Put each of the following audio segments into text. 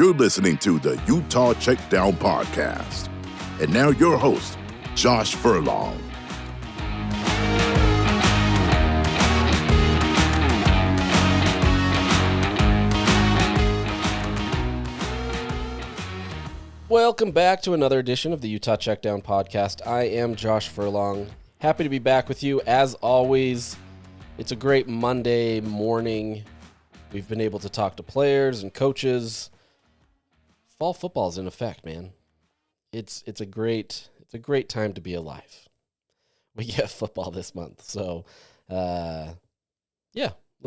You're listening to the Utah Checkdown podcast. And now your host, Josh Furlong. Welcome back to another edition of the Utah Checkdown podcast. I am Josh Furlong. Happy to be back with you as always. It's a great Monday morning. We've been able to talk to players and coaches. Fall football is in effect, man. It's a great time to be alive. We get football this month, so let's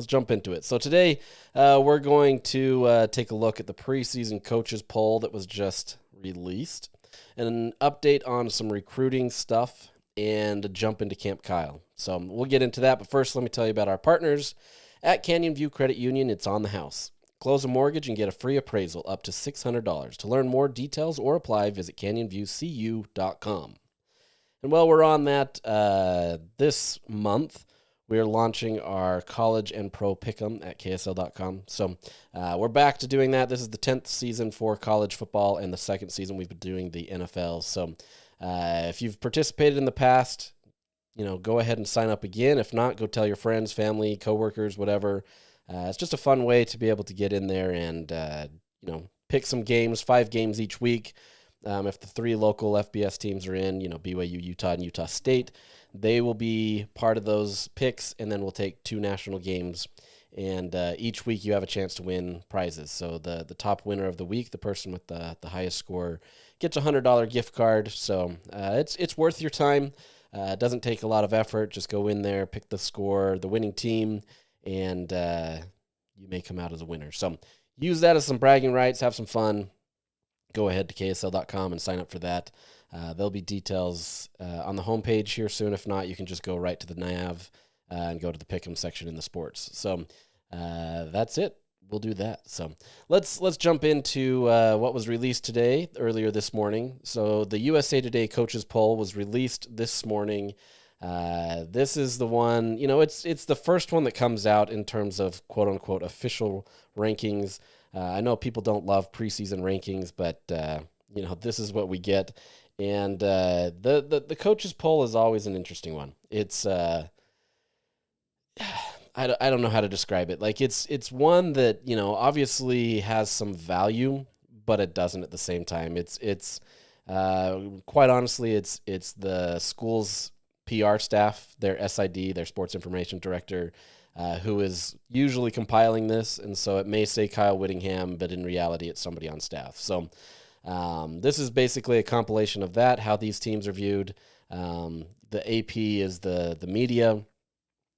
jump into it. So today we're going to take a look at the preseason coaches poll that was just released, and an update on some recruiting stuff, and a jump into Camp Kyle. So we'll get into that, but first let me tell you about our partners at Canyon View Credit Union. It's on the house. Close a mortgage and get a free appraisal up to $600. To learn more details or apply, visit canyonviewcu.com. And while we're on that, this month we're launching our college and pro pick'em at ksl.com. So we're back to doing that. This is the 10th season for college football, and the second season we've been doing the NFL. So if you've participated in the past, go ahead and sign up again. If not, go tell your friends, family, coworkers, whatever. It's just a fun way to be able to get in there and, pick some games, 5 games each week. If the 3 local FBS teams are in, BYU, Utah, and Utah State, they will be part of those picks, and then we'll take 2 national games. And each week you have a chance to win prizes. So the top winner of the week, the person with the highest score, gets a $100 gift card. So it's worth your time. It doesn't take a lot of effort. Just go in there, pick the score, the winning team, and you may come out as a winner. So use that as some bragging rights, have some fun. Go ahead to ksl.com and sign up for that. There'll be details on the homepage here soon. If not, you can just go right to the nav and go to the Pick'em section in the sports. So that's it. We'll do that. So let's jump into what was released earlier this morning. So the USA Today Coaches Poll was released this morning. This is the one, it's the first one that comes out in terms of quote unquote official rankings. I know people don't love preseason rankings, but this is what we get. And the coaches poll is always an interesting one. It's I don't know how to describe it. Like it's one that obviously has some value, but it doesn't at the same time. It's quite honestly, it's the school's PR staff, their SID, their sports information director, who is usually compiling this, and so it may say Kyle Whittingham, but in reality it's somebody on staff. So this is basically a compilation of that, how these teams are viewed. The AP is the media,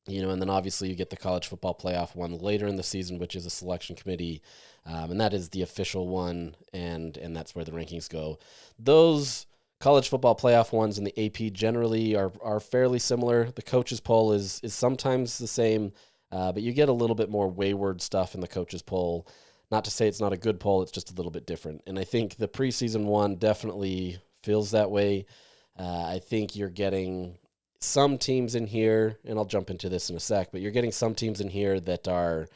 and then obviously you get the college football playoff one later in the season, which is a selection committee, and that is the official one, and that's where the rankings go. Those college football playoff ones and the AP generally are fairly similar. The coaches poll is sometimes the same, but you get a little bit more wayward stuff in the coaches poll. Not to say it's not a good poll, it's just a little bit different. And I think the preseason one definitely feels that way. I think you're getting some teams in here, and I'll jump into this in a sec, but you're getting some teams in here that are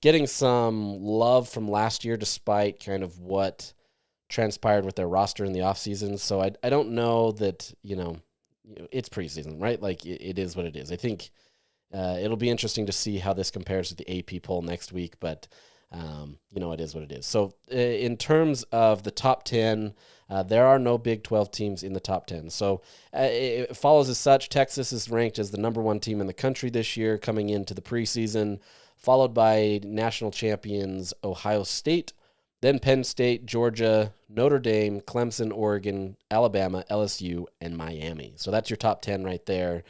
getting some love from last year despite kind of what transpired with their roster in the offseason. So I don't know that, it's preseason, right? Like it is what it is. I think it'll be interesting to see how this compares to the AP poll next week, but it is what it is. So in terms of the top 10, there are no Big 12 teams in the top 10. So it follows as such. Texas is ranked as the number 1 team in the country this year coming into the preseason, followed by national champions Ohio State, then Penn State, Georgia, Notre Dame, Clemson, Oregon, Alabama, LSU, and Miami. So that's your top 10 right there.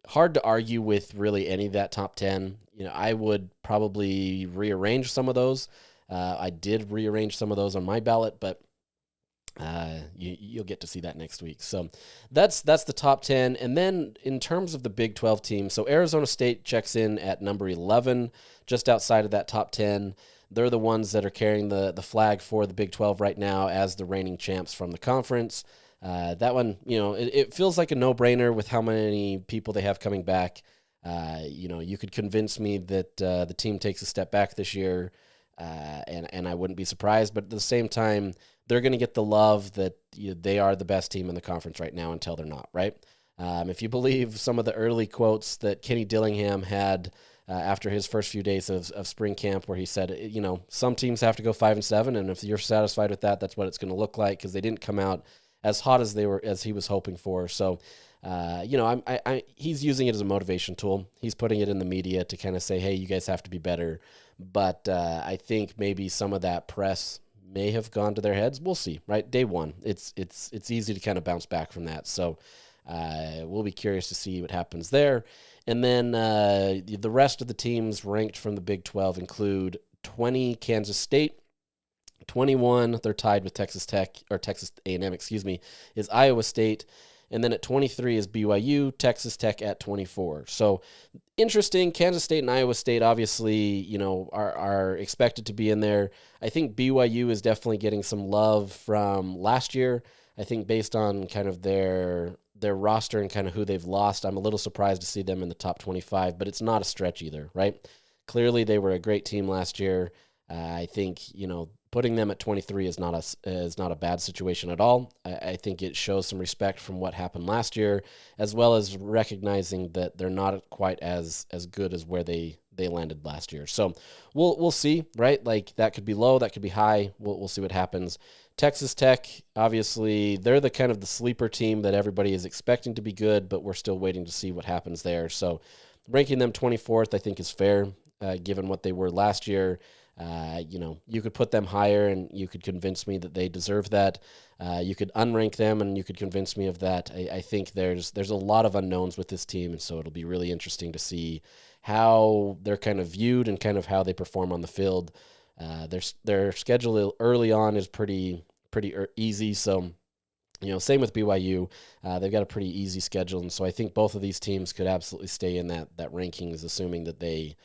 Hard to argue with really any of that top 10. I would probably rearrange some of those. I did rearrange some of those on my ballot, but you'll get to see that next week. So that's the top 10. And then in terms of the Big 12 teams, so Arizona State checks in at number 11, just outside of that top 10. They're the ones that are carrying the flag for the Big 12 right now as the reigning champs from the conference. That one, it feels like a no-brainer with how many people they have coming back. You could convince me that the team takes a step back this year. and I wouldn't be surprised. But at the same time, they're going to get the love that they are the best team in the conference right now until they're not, right? If you believe some of the early quotes that Kenny Dillingham had after his first few days of spring camp, where he said, some teams have to go 5-7, and if you're satisfied with that, that's what it's going to look like, because they didn't come out as hot as he was hoping for. So, he's using it as a motivation tool. He's putting it in the media to kind of say, hey, you guys have to be better. But I think maybe some of that press may have gone to their heads. We'll see, right? Day one, it's easy to kind of bounce back from that. So we'll be curious to see what happens there. And then the rest of the teams ranked from the Big 12 include 20 Kansas State, 21 they're tied with Texas A&M, is Iowa State. And then at 23 is BYU, Texas Tech at 24. So interesting. Kansas State and Iowa State obviously, are expected to be in there. I think BYU is definitely getting some love from last year. I think based on kind of their roster and kind of who they've lost, I'm a little surprised to see them in the top 25, but it's not a stretch either, right? Clearly they were a great team last year. I think, putting them at 23 is not a bad situation at all. I think it shows some respect from what happened last year, as well as recognizing that they're not quite as good as where they landed last year. So we'll see, right? Like, that could be low, that could be high. We'll see what happens. Texas Tech, obviously, they're the kind of the sleeper team that everybody is expecting to be good, but we're still waiting to see what happens there. So ranking them 24th, I think, is fair, given what they were last year. You could put them higher and you could convince me that they deserve that. You could unrank them and you could convince me of that. I think there's a lot of unknowns with this team, and so it'll be really interesting to see how they're kind of viewed and kind of how they perform on the field. Their schedule early on is pretty easy, so same with BYU. They've got a pretty easy schedule, and so I think both of these teams could absolutely stay in that rankings, assuming that they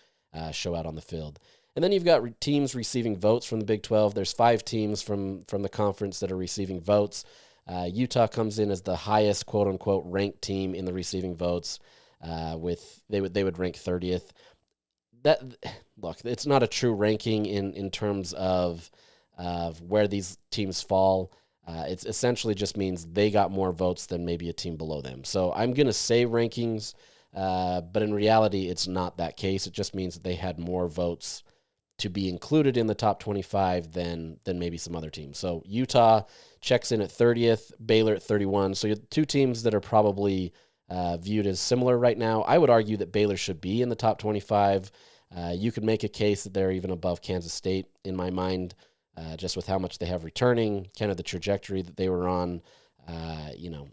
show out on the field. And then you've got teams receiving votes from the Big 12. There's 5 teams from the conference that are receiving votes. Utah comes in as the highest quote-unquote ranked team in the receiving votes. They would rank 30th. Look, it's not a true ranking in terms of where these teams fall. It essentially just means they got more votes than maybe a team below them. So I'm going to say rankings, but in reality, it's not that case. It just means that they had more votes to be included in the top 25 than maybe some other teams. So Utah checks in at 30th, Baylor at 31. So you have 2 teams that are probably viewed as similar right now. I would argue that Baylor should be in the top 25. You could make a case that they're even above Kansas State in my mind, just with how much they have returning, kind of the trajectory that they were on,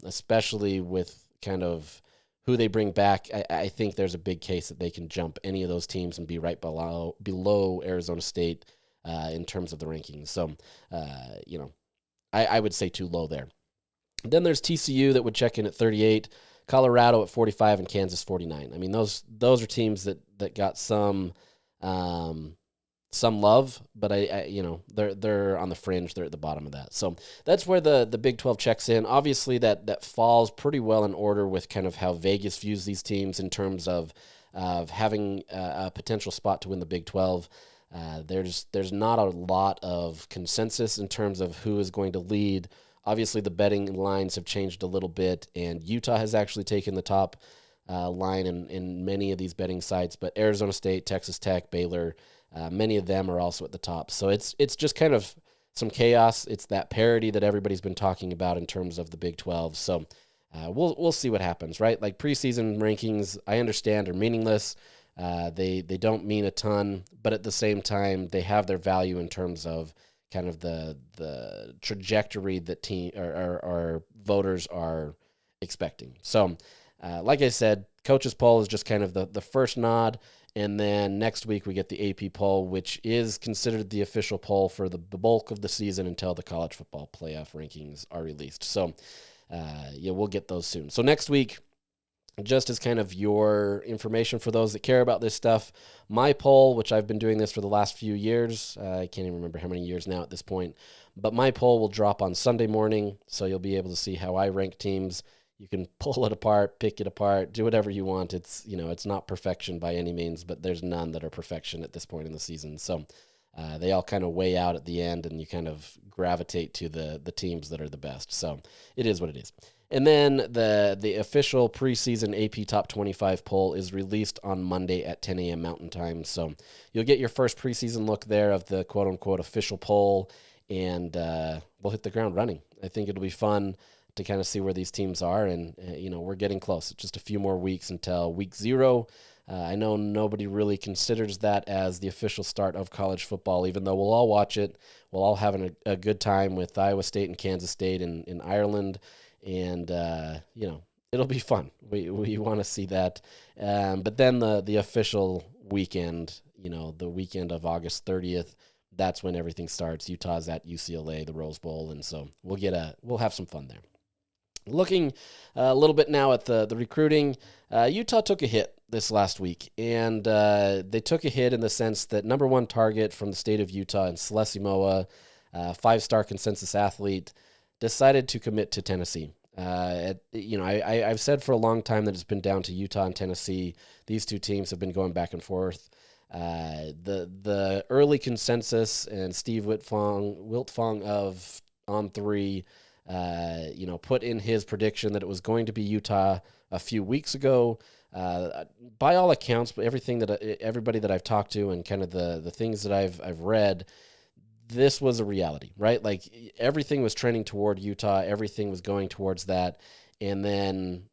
especially with kind of who they bring back. I think there's a big case that they can jump any of those teams and be right below Arizona State in terms of the rankings. So, I would say too low there. Then there's TCU that would check in at 38, Colorado at 45, and Kansas 49. I mean, those are teams that got some love, but they're on the fringe. They're at the bottom of that. So that's where the Big 12 checks in. Obviously, that falls pretty well in order with kind of how Vegas views these teams in terms of having a potential spot to win the Big 12. There's not a lot of consensus in terms of who is going to lead. Obviously, the betting lines have changed a little bit, and Utah has actually taken the top line in many of these betting sites, but Arizona State, Texas Tech, Baylor, many of them are also at the top. So it's just kind of some chaos. It's that parity that everybody's been talking about in terms of the Big 12. So we'll see what happens, right? Like, preseason rankings, I understand, are meaningless. They don't mean a ton, but at the same time, they have their value in terms of kind of the trajectory that or voters are expecting. So, like I said, coaches poll is just kind of the first nod. And then next week we get the AP poll, which is considered the official poll for the bulk of the season until the college football playoff rankings are released. So, we'll get those soon. So next week, just as kind of your information for those that care about this stuff, my poll, which I've been doing this for the last few years, I can't even remember how many years now at this point, but my poll will drop on Sunday morning, so you'll be able to see how I rank teams. You can pull it apart, pick it apart, do whatever you want. It's not perfection by any means, but there's none that are perfection at this point in the season. So They all kind of weigh out at the end, and you kind of gravitate to the teams that are the best. So it is what it is. And then the official preseason AP Top 25 poll is released on Monday at 10 a.m. Mountain Time. So you'll get your first preseason look there of the quote-unquote official poll, and we'll hit the ground running. I think it'll be fun to kind of see where these teams are, and we're getting close. Just a few more weeks until week 0. I know nobody really considers that as the official start of college football, even though we'll all watch it. We'll all have a good time with Iowa State and Kansas State in Ireland, and it'll be fun. We want to see that. But then the official weekend, the weekend of August 30th, that's when everything starts. Utah's at UCLA, the Rose Bowl, and so we'll have some fun there. Looking a little bit now at the recruiting, Utah took a hit this last week, and they took a hit in the sense that number one target from the state of Utah and Celeste Moa, 5-star consensus athlete, decided to commit to Tennessee. I've said for a long time that it's been down to Utah and Tennessee. These two teams have been going back and forth. The early consensus and Steve Wiltfong of On3, put in his prediction that it was going to be Utah a few weeks ago. By all accounts, but everybody that I've talked to and kind of the things that I've read, this was a reality, right? Like everything was trending toward Utah. Everything was going towards that. And then,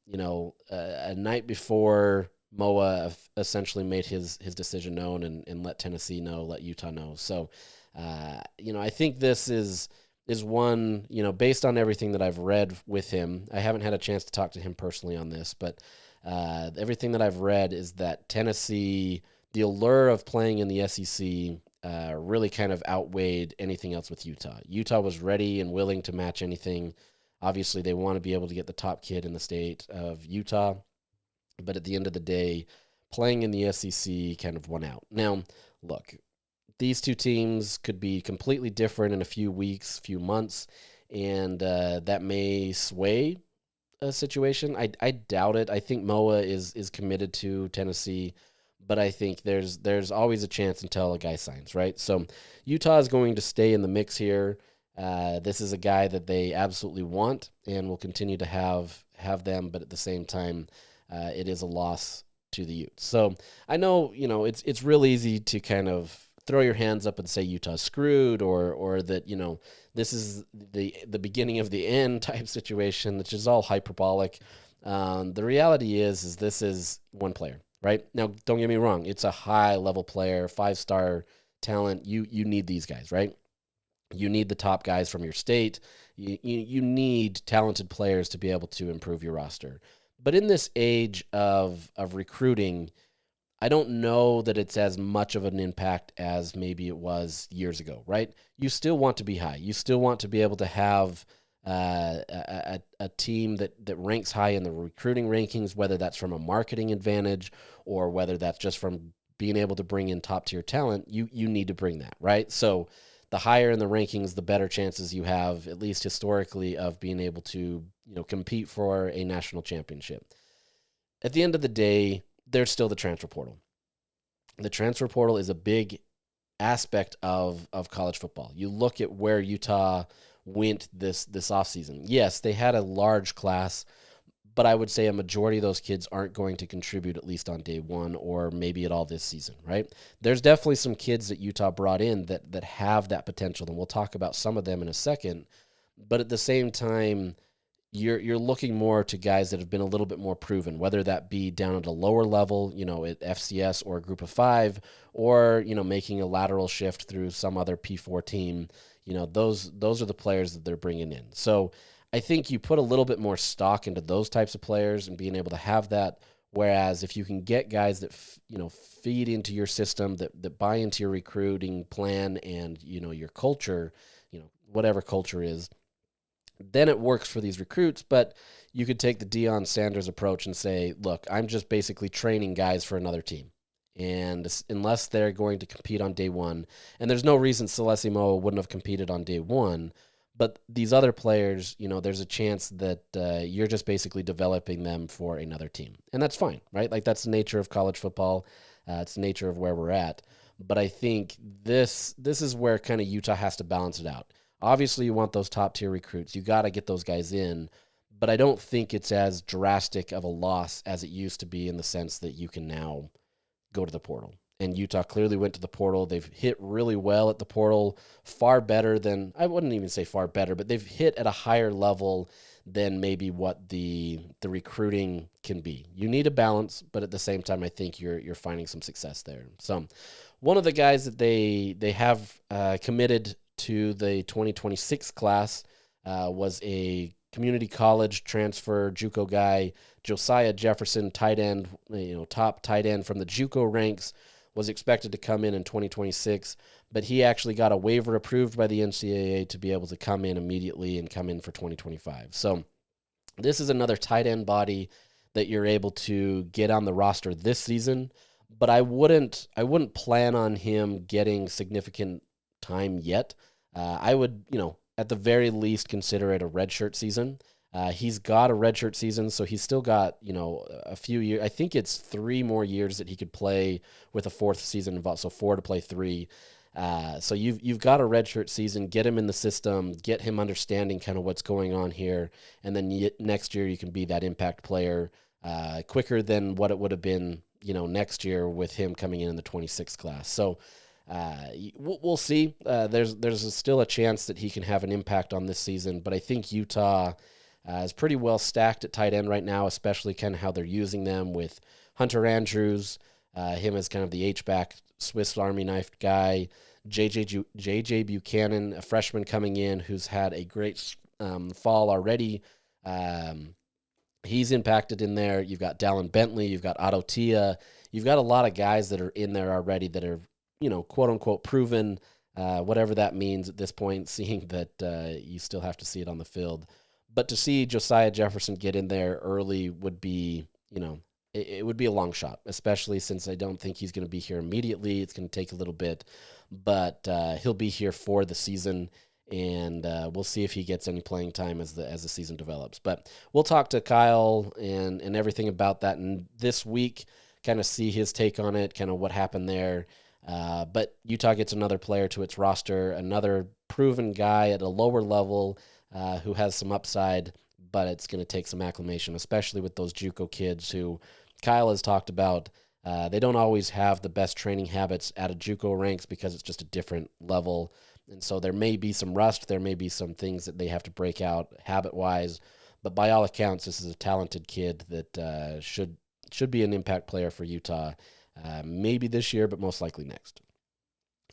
a night before, Moa essentially made his decision known and let Tennessee know, let Utah know. So, I think this is one, based on everything that I've read with him. I haven't had a chance to talk to him personally on this, but everything that I've read is that Tennessee, the allure of playing in the SEC, really kind of outweighed anything else with Utah. Utah was ready and willing to match anything. Obviously, they want to be able to get the top kid in the state of Utah, but at the end of the day, playing in the SEC kind of won out. Now, look, these two teams could be completely different in a few weeks, few months, and that may sway a situation. I doubt it. I think Moa is committed to Tennessee, but I think there's always a chance until a guy signs, right? So Utah is going to stay in the mix here. This is a guy that they absolutely want and will continue to have them, but at the same time, it is a loss to the Utes. So I know, it's real easy to kind of throw your hands up and say Utah's screwed, or that, this is the beginning of the end type situation, which is all hyperbolic. The reality is this is one player, right? Now, don't get me wrong. It's a high-level player, 5-star talent. You need these guys, right? You need the top guys from your state. You need talented players to be able to improve your roster. But in this age of recruiting, I don't know that it's as much of an impact as maybe it was years ago, right? You still want to be high. You still want to be able to have a team that ranks high in the recruiting rankings, whether that's from a marketing advantage or whether that's just from being able to bring in top-tier talent. You need to bring that, right? So the higher in the rankings, the better chances you have, at least historically, of being able to compete for a national championship. At the end of the day, there's still the transfer portal. The transfer portal is a big aspect of college football. You look at where Utah went this offseason. Yes, they had a large class, but I would say a majority of those kids aren't going to contribute at least on day one or maybe at all this season, right? There's definitely some kids that Utah brought in that have that potential, and we'll talk about some of them in a second. But at the same time, you're looking more to guys that have been a little bit more proven, whether that be down at a lower level, at FCS or a group of 5, or, making a lateral shift through some other P4 team. Those are the players that they're bringing in. So I think you put a little bit more stock into those types of players and being able to have that. Whereas if you can get guys that, feed into your system, that buy into your recruiting plan and, your culture, whatever culture is, then it works for these recruits. But you could take the Deion Sanders approach and say, look, I'm just basically training guys for another team. And unless they're going to compete on day one, and there's no reason Celeste Moa wouldn't have competed on day one, but these other players, there's a chance that you're just basically developing them for another team. And that's fine, right? Like, that's the nature of college football. It's the nature of where we're at. But I think this is where kind of Utah has to balance it out. Obviously, you want those top-tier recruits. You got to get those guys in. But I don't think it's as drastic of a loss as it used to be in the sense that you can now go to the portal. And Utah clearly went to the portal. They've hit really well at the portal, far better than, I wouldn't even say far better, but they've hit at a higher level than maybe what the recruiting can be. You need a balance, but at the same time, I think you're finding some success there. So one of the guys that they have committed to the 2026 class was a community college transfer JUCO guy, Josiah Jefferson, tight end, top tight end from the JUCO ranks, was expected to come in 2026, but he actually got a waiver approved by the NCAA to be able to come in immediately and come in for 2025. So this is another tight end body that you're able to get on the roster this season, but I wouldn't plan on him getting significant time yet. I would, at the very least, consider it a redshirt season. He's got a redshirt season, so he's still got, a few years. I think it's 3 more years that he could play with a 4th season involved, so 4 to play 3. So you've got a redshirt season. Get him in the system, get him understanding kind of what's going on here, and then next year you can be that impact player quicker than what it would have been, next year with him coming in the 26th class. So we'll see. There's still a chance that he can have an impact on this season, but I think Utah is pretty well stacked at tight end right now, especially kind of how they're using them with Hunter Andrews, him as kind of the H-back Swiss Army knife guy, JJ Buchanan, a freshman coming in who's had a great fall already. He's impacted in there. You've got Dallin Bentley, you've got Otto Tia, you've got a lot of guys that are in there already that are, quote unquote proven, whatever that means at this point, seeing that you still have to see it on the field. But to see Josiah Jefferson get in there early would be, it would be a long shot, especially since I don't think he's going to be here immediately. It's going to take a little bit, but he'll be here for the season, and we'll see if he gets any playing time as the season develops. But we'll talk to Kyle and everything about that and this week, kind of see his take on it, kind of what happened there. But Utah gets another player to its roster, another proven guy at a lower level who has some upside, but it's going to take some acclimation, especially with those JUCO kids who Kyle has talked about. They don't always have the best training habits at a JUCO ranks because it's just a different level. And so there may be some rust. There may be some things that they have to break out habit-wise. But by all accounts, this is a talented kid that should be an impact player for Utah, maybe this year, but most likely next.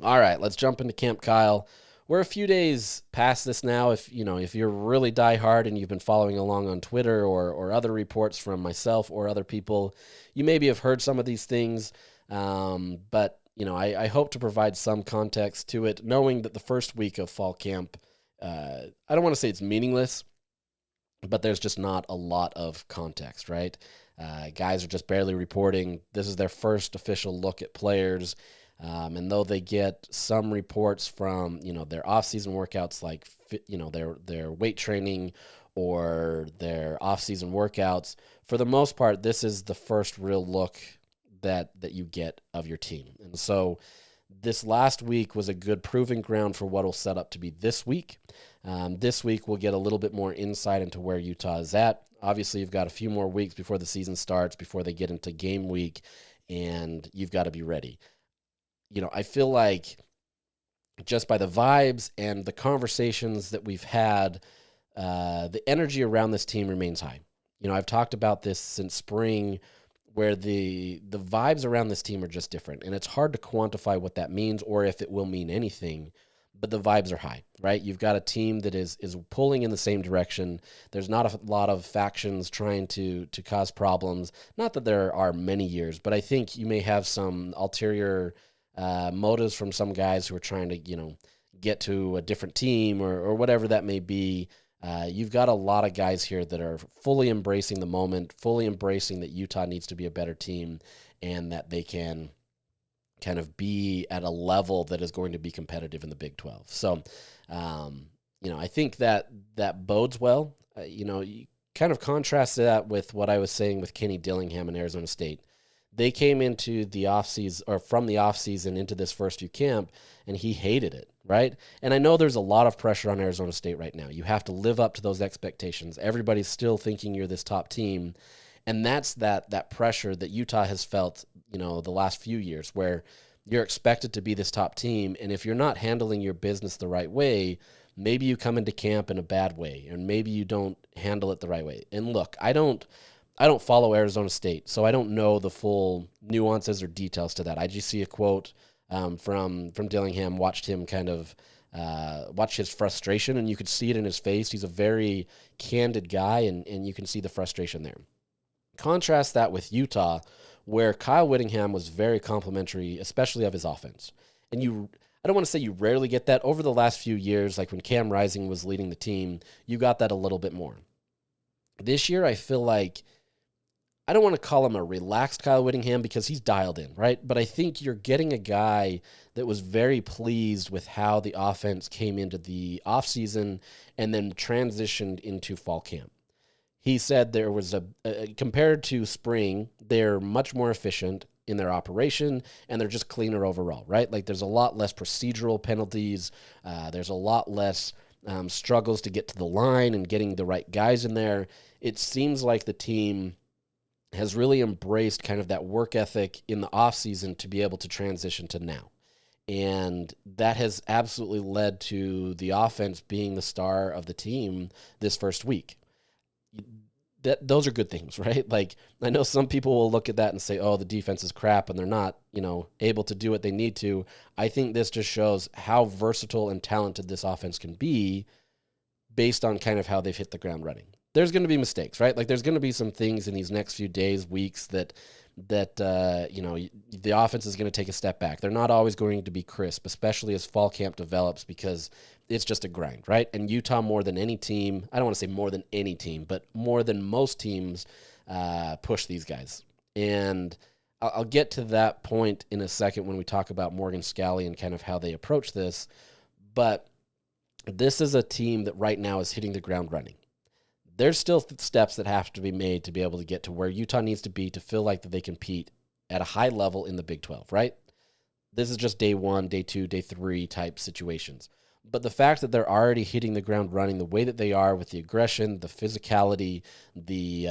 All right, let's jump into Camp Kyle. We're a few days past this now. If you're really diehard and you've been following along on Twitter or other reports from myself or other people, you maybe have heard some of these things. But I hope to provide some context to it, knowing that the first week of fall camp, I don't want to say it's meaningless, but there's just not a lot of context, right? Guys are just barely reporting. This is their first official look at players. And though they get some reports from, their off-season workouts, like, their weight training or their off-season workouts, for the most part, this is the first real look that you get of your team. And so this last week was a good proving ground for what will set up to be this week. This week we'll get a little bit more insight into where Utah is at. Obviously, you've got a few more weeks before the season starts, before they get into game week, and you've got to be ready. I feel like just by the vibes and the conversations that we've had, the energy around this team remains high. I've talked about this since spring, where the vibes around this team are just different, and it's hard to quantify what that means or if it will mean anything, but the vibes are high, right? You've got a team that is pulling in the same direction. There's not a lot of factions trying to cause problems. Not that there are many years, but I think you may have some ulterior motives from some guys who are trying to, get to a different team or whatever that may be. You've got a lot of guys here that are fully embracing the moment, fully embracing that Utah needs to be a better team and that they can kind of be at a level that is going to be competitive in the Big 12. So, I think that bodes well. You kind of contrast that with what I was saying with Kenny Dillingham in Arizona State. They came into the offseason, or from the offseason into this first few camp, and he hated it, right? And I know there's a lot of pressure on Arizona State right now. You have to live up to those expectations. Everybody's still thinking you're this top team, and that's that pressure that Utah has felt, the last few years, where you're expected to be this top team, and if you're not handling your business the right way, maybe you come into camp in a bad way, and maybe you don't handle it the right way. And look, I don't follow Arizona State, so I don't know the full nuances or details to that. I just see a quote from Dillingham, watched him kind of watch his frustration, and you could see it in his face. He's a very candid guy, and you can see the frustration there. Contrast that with Utah, where Kyle Whittingham was very complimentary, especially of his offense. And I don't want to say you rarely get that. Over the last few years, like when Cam Rising was leading the team, you got that a little bit more. This year, I feel like, I don't want to call him a relaxed Kyle Whittingham because he's dialed in, right? But I think you're getting a guy that was very pleased with how the offense came into the offseason and then transitioned into fall camp. He said there was compared to spring, they're much more efficient in their operation, and they're just cleaner overall, right? Like there's a lot less procedural penalties. There's a lot less struggles to get to the line and getting the right guys in there. It seems like the team has really embraced kind of that work ethic in the offseason to be able to transition to now. And that has absolutely led to the offense being the star of the team this first week. Those are good things, right? Like, I know some people will look at that and say, oh, the defense is crap and they're not, able to do what they need to. I think this just shows how versatile and talented this offense can be based on kind of how they've hit the ground running. There's going to be mistakes, right? Like there's going to be some things in these next few days, weeks that the offense is going to take a step back. They're not always going to be crisp, especially as fall camp develops, because it's just a grind, right? And Utah, more than any team, I don't want to say more than any team, but more than most teams, push these guys. And I'll get to that point in a second when we talk about Morgan Scalley and kind of how they approach this. But this is a team that right now is hitting the ground running. There's still steps that have to be made to be able to get to where Utah needs to be to feel like that they compete at a high level in the Big 12, right? This is just day 1, day 2, day 3 type situations. But the fact that they're already hitting the ground running the way that they are, with the aggression, the physicality, the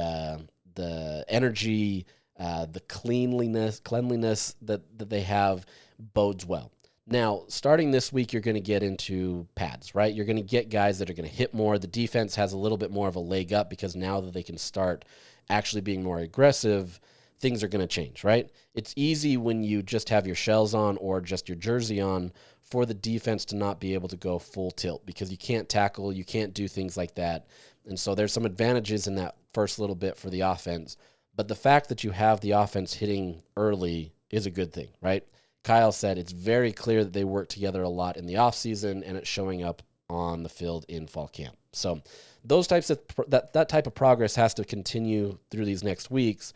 energy, the cleanliness that they have, bodes well. Now, starting this week, you're going to get into pads, right? You're going to get guys that are going to hit more. The defense has a little bit more of a leg up because now that they can start actually being more aggressive, things are going to change, right? It's easy when you just have your shells on or just your jersey on for the defense to not be able to go full tilt because you can't tackle, you can't do things like that. And so there's some advantages in that first little bit for the offense. But the fact that you have the offense hitting early is a good thing, right? Kyle said it's very clear that they work together a lot in the offseason, and it's showing up on the field in fall camp. So those types of that type of progress has to continue through these next weeks.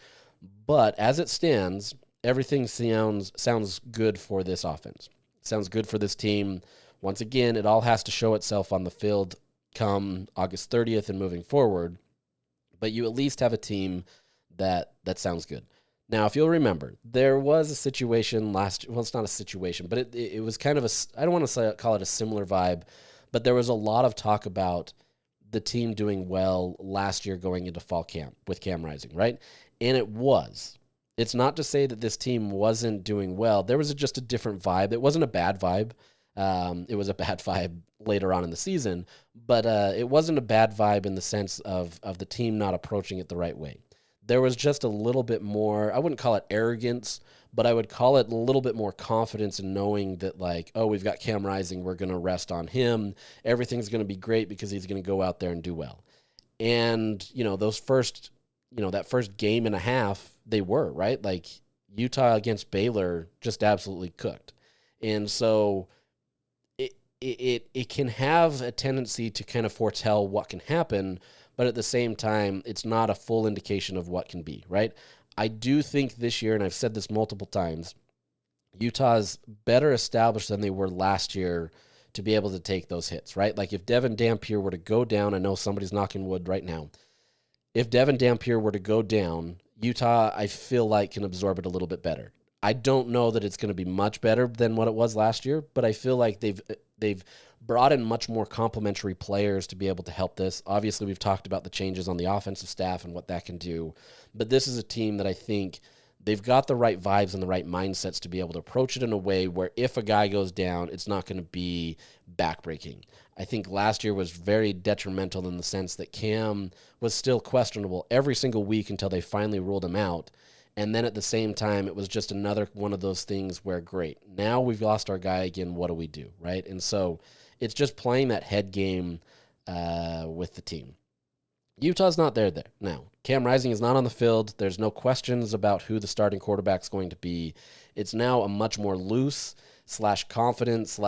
But as it stands, everything sounds good for this offense. Sounds good for this team. Once again, it all has to show itself on the field come August 30th and moving forward. But you at least have a team that sounds good. Now, if you'll remember, there was a situation it's not a situation, but it was kind of I don't want to call it a similar vibe, but there was a lot of talk about the team doing well last year going into fall camp with Cam Rising, right? And it was. It's not to say that this team wasn't doing well. There was just a different vibe. It wasn't a bad vibe. It was a bad vibe later on in the season, but it wasn't a bad vibe in the sense of the team not approaching it the right way. There was just a little bit more, I wouldn't call it arrogance, but I would call it a little bit more confidence in knowing that, like, oh, we've got Cam Rising, we're going to rest on him. Everything's going to be great because he's going to go out there and do well. And, that first game and a half, they were, right? Like, Utah against Baylor just absolutely cooked. And so it can have a tendency to kind of foretell what can happen, but at the same time, it's not a full indication of what can be, right? I do think this year, and I've said this multiple times, Utah's better established than they were last year to be able to take those hits, right? Like if Devin Dampier were to go down, I know somebody's knocking wood right now. If Devin Dampier were to go down, Utah, I feel like, can absorb it a little bit better. I don't know that it's going to be much better than what it was last year, but I feel like they've brought in much more complementary players to be able to help this. Obviously, we've talked about the changes on the offensive staff and what that can do, but this is a team that I think they've got the right vibes and the right mindsets to be able to approach it in a way where if a guy goes down, it's not going to be backbreaking. I think last year was very detrimental in the sense that Cam was still questionable every single week until they finally ruled him out. And then at the same time, it was just another one of those things where, great, now we've lost our guy again. What do we do, right? And so it's just playing that head game with the team. Utah's not there now. Cam Rising is not on the field. There's no questions about who the starting quarterback's going to be. It's now a much more loose / confident /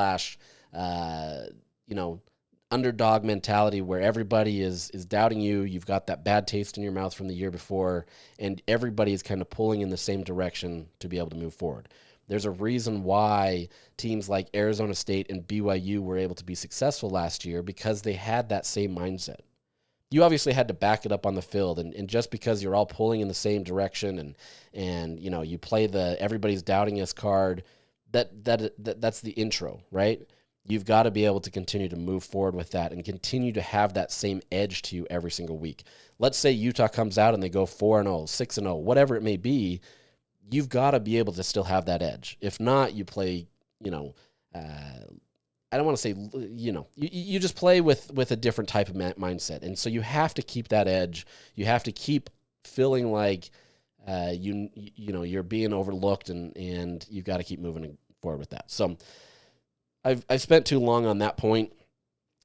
underdog mentality where everybody is doubting you. You've got that bad taste in your mouth from the year before, and everybody is kind of pulling in the same direction to be able to move forward. There's a reason why teams like Arizona State and BYU were able to be successful last year, because they had that same mindset. You obviously had to back it up on the field, and just because you're all pulling in the same direction and you play the everybody's doubting us card, that's the intro, right? You've got to be able to continue to move forward with that and continue to have that same edge to you every single week. Let's say Utah comes out and they go 4-0, 6-0, whatever it may be. You've got to be able to still have that edge. If not, you play, I don't want to say, you just play with a different type of mindset. And so you have to keep that edge. You have to keep feeling like you're being overlooked, and you've got to keep moving forward with that. So I've spent too long on that point,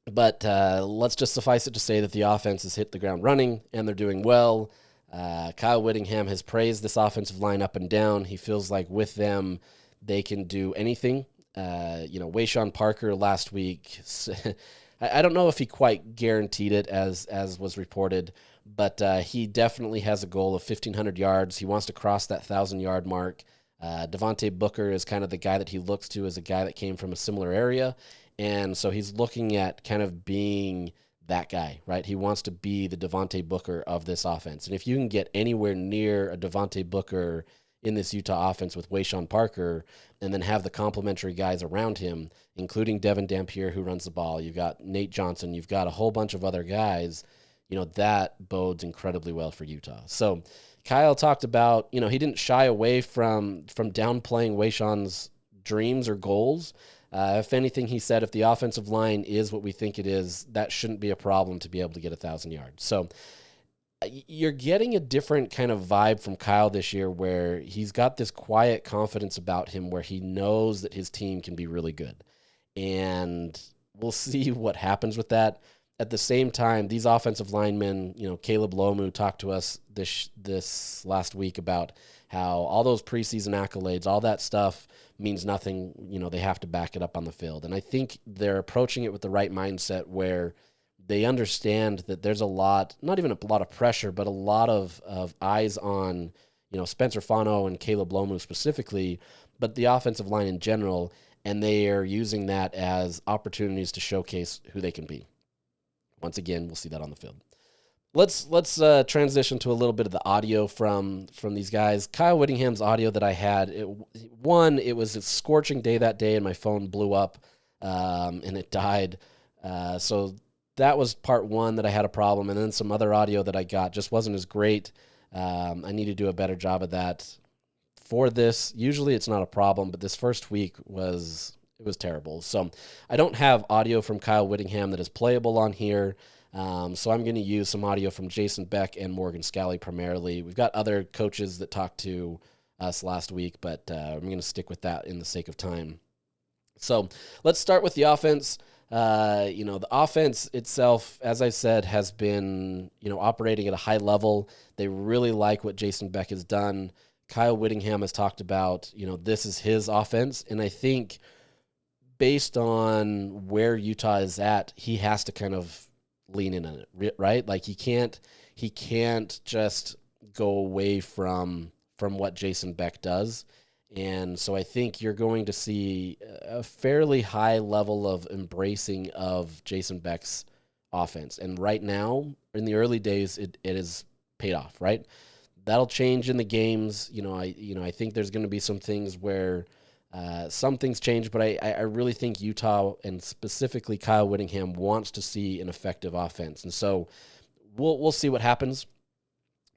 but let's just suffice it to say that the offense has hit the ground running, and they're doing well. Kyle Whittingham has praised this offensive line up and down. He feels like with them, they can do anything. Wayshawn Parker last week, I don't know if he quite guaranteed it as was reported, but he definitely has a goal of 1,500 yards. He wants to cross that 1,000-yard mark. Devontae Booker is kind of the guy that he looks to as a guy that came from a similar area. And so he's looking at kind of being that guy, right? He wants to be the Devontae Booker of this offense. And if you can get anywhere near a Devontae Booker in this Utah offense with Wayshawn Parker, and then have the complementary guys around him, including Devin Dampier, who runs the ball. You've got Nate Johnson. You've got a whole bunch of other guys. That bodes incredibly well for Utah. So Kyle talked about, he didn't shy away from downplaying Wayshawn's dreams or goals. If anything, he said, if the offensive line is what we think it is, that shouldn't be a problem to be able to get 1,000 yards. So you're getting a different kind of vibe from Kyle this year, where he's got this quiet confidence about him, where he knows that his team can be really good. And we'll see what happens with that. At the same time, these offensive linemen, Caleb Lomu talked to us this last week about how all those preseason accolades, all that stuff means nothing. They have to back it up on the field. And I think they're approaching it with the right mindset, where they understand that there's a lot, not even a lot of pressure, but a lot of eyes on, Spencer Fano and Caleb Lomu specifically, but the offensive line in general, and they are using that as opportunities to showcase who they can be. Once again, we'll see that on the field. Let's transition to a little bit of the audio from these guys. Kyle Whittingham's audio that I had, it was a scorching day that day, and my phone blew up, and it died. So that was part one that I had a problem, and then some other audio that I got just wasn't as great. I need to do a better job of that for this. Usually it's not a problem, but this first week was terrible. So I don't have audio from Kyle Whittingham that is playable on here. So I'm going to use some audio from Jason Beck and Morgan Scalley primarily. We've got other coaches that talked to us last week, but I'm going to stick with that in the sake of time. So let's start with the offense. The offense itself, as I said, has been, operating at a high level. They really like what Jason Beck has done. Kyle Whittingham has talked about, this is his offense. And I think based on where Utah is at, he has to kind of lean in on it, right? Like he can't just go away from what Jason Beck does. And so I think you're going to see a fairly high level of embracing of Jason Beck's offense. And right now, in the early days, it has paid off, right? that'll change in the games. I think there's going to be some things where some things change, but I really think Utah and specifically Kyle Whittingham wants to see an effective offense, and so we'll see what happens.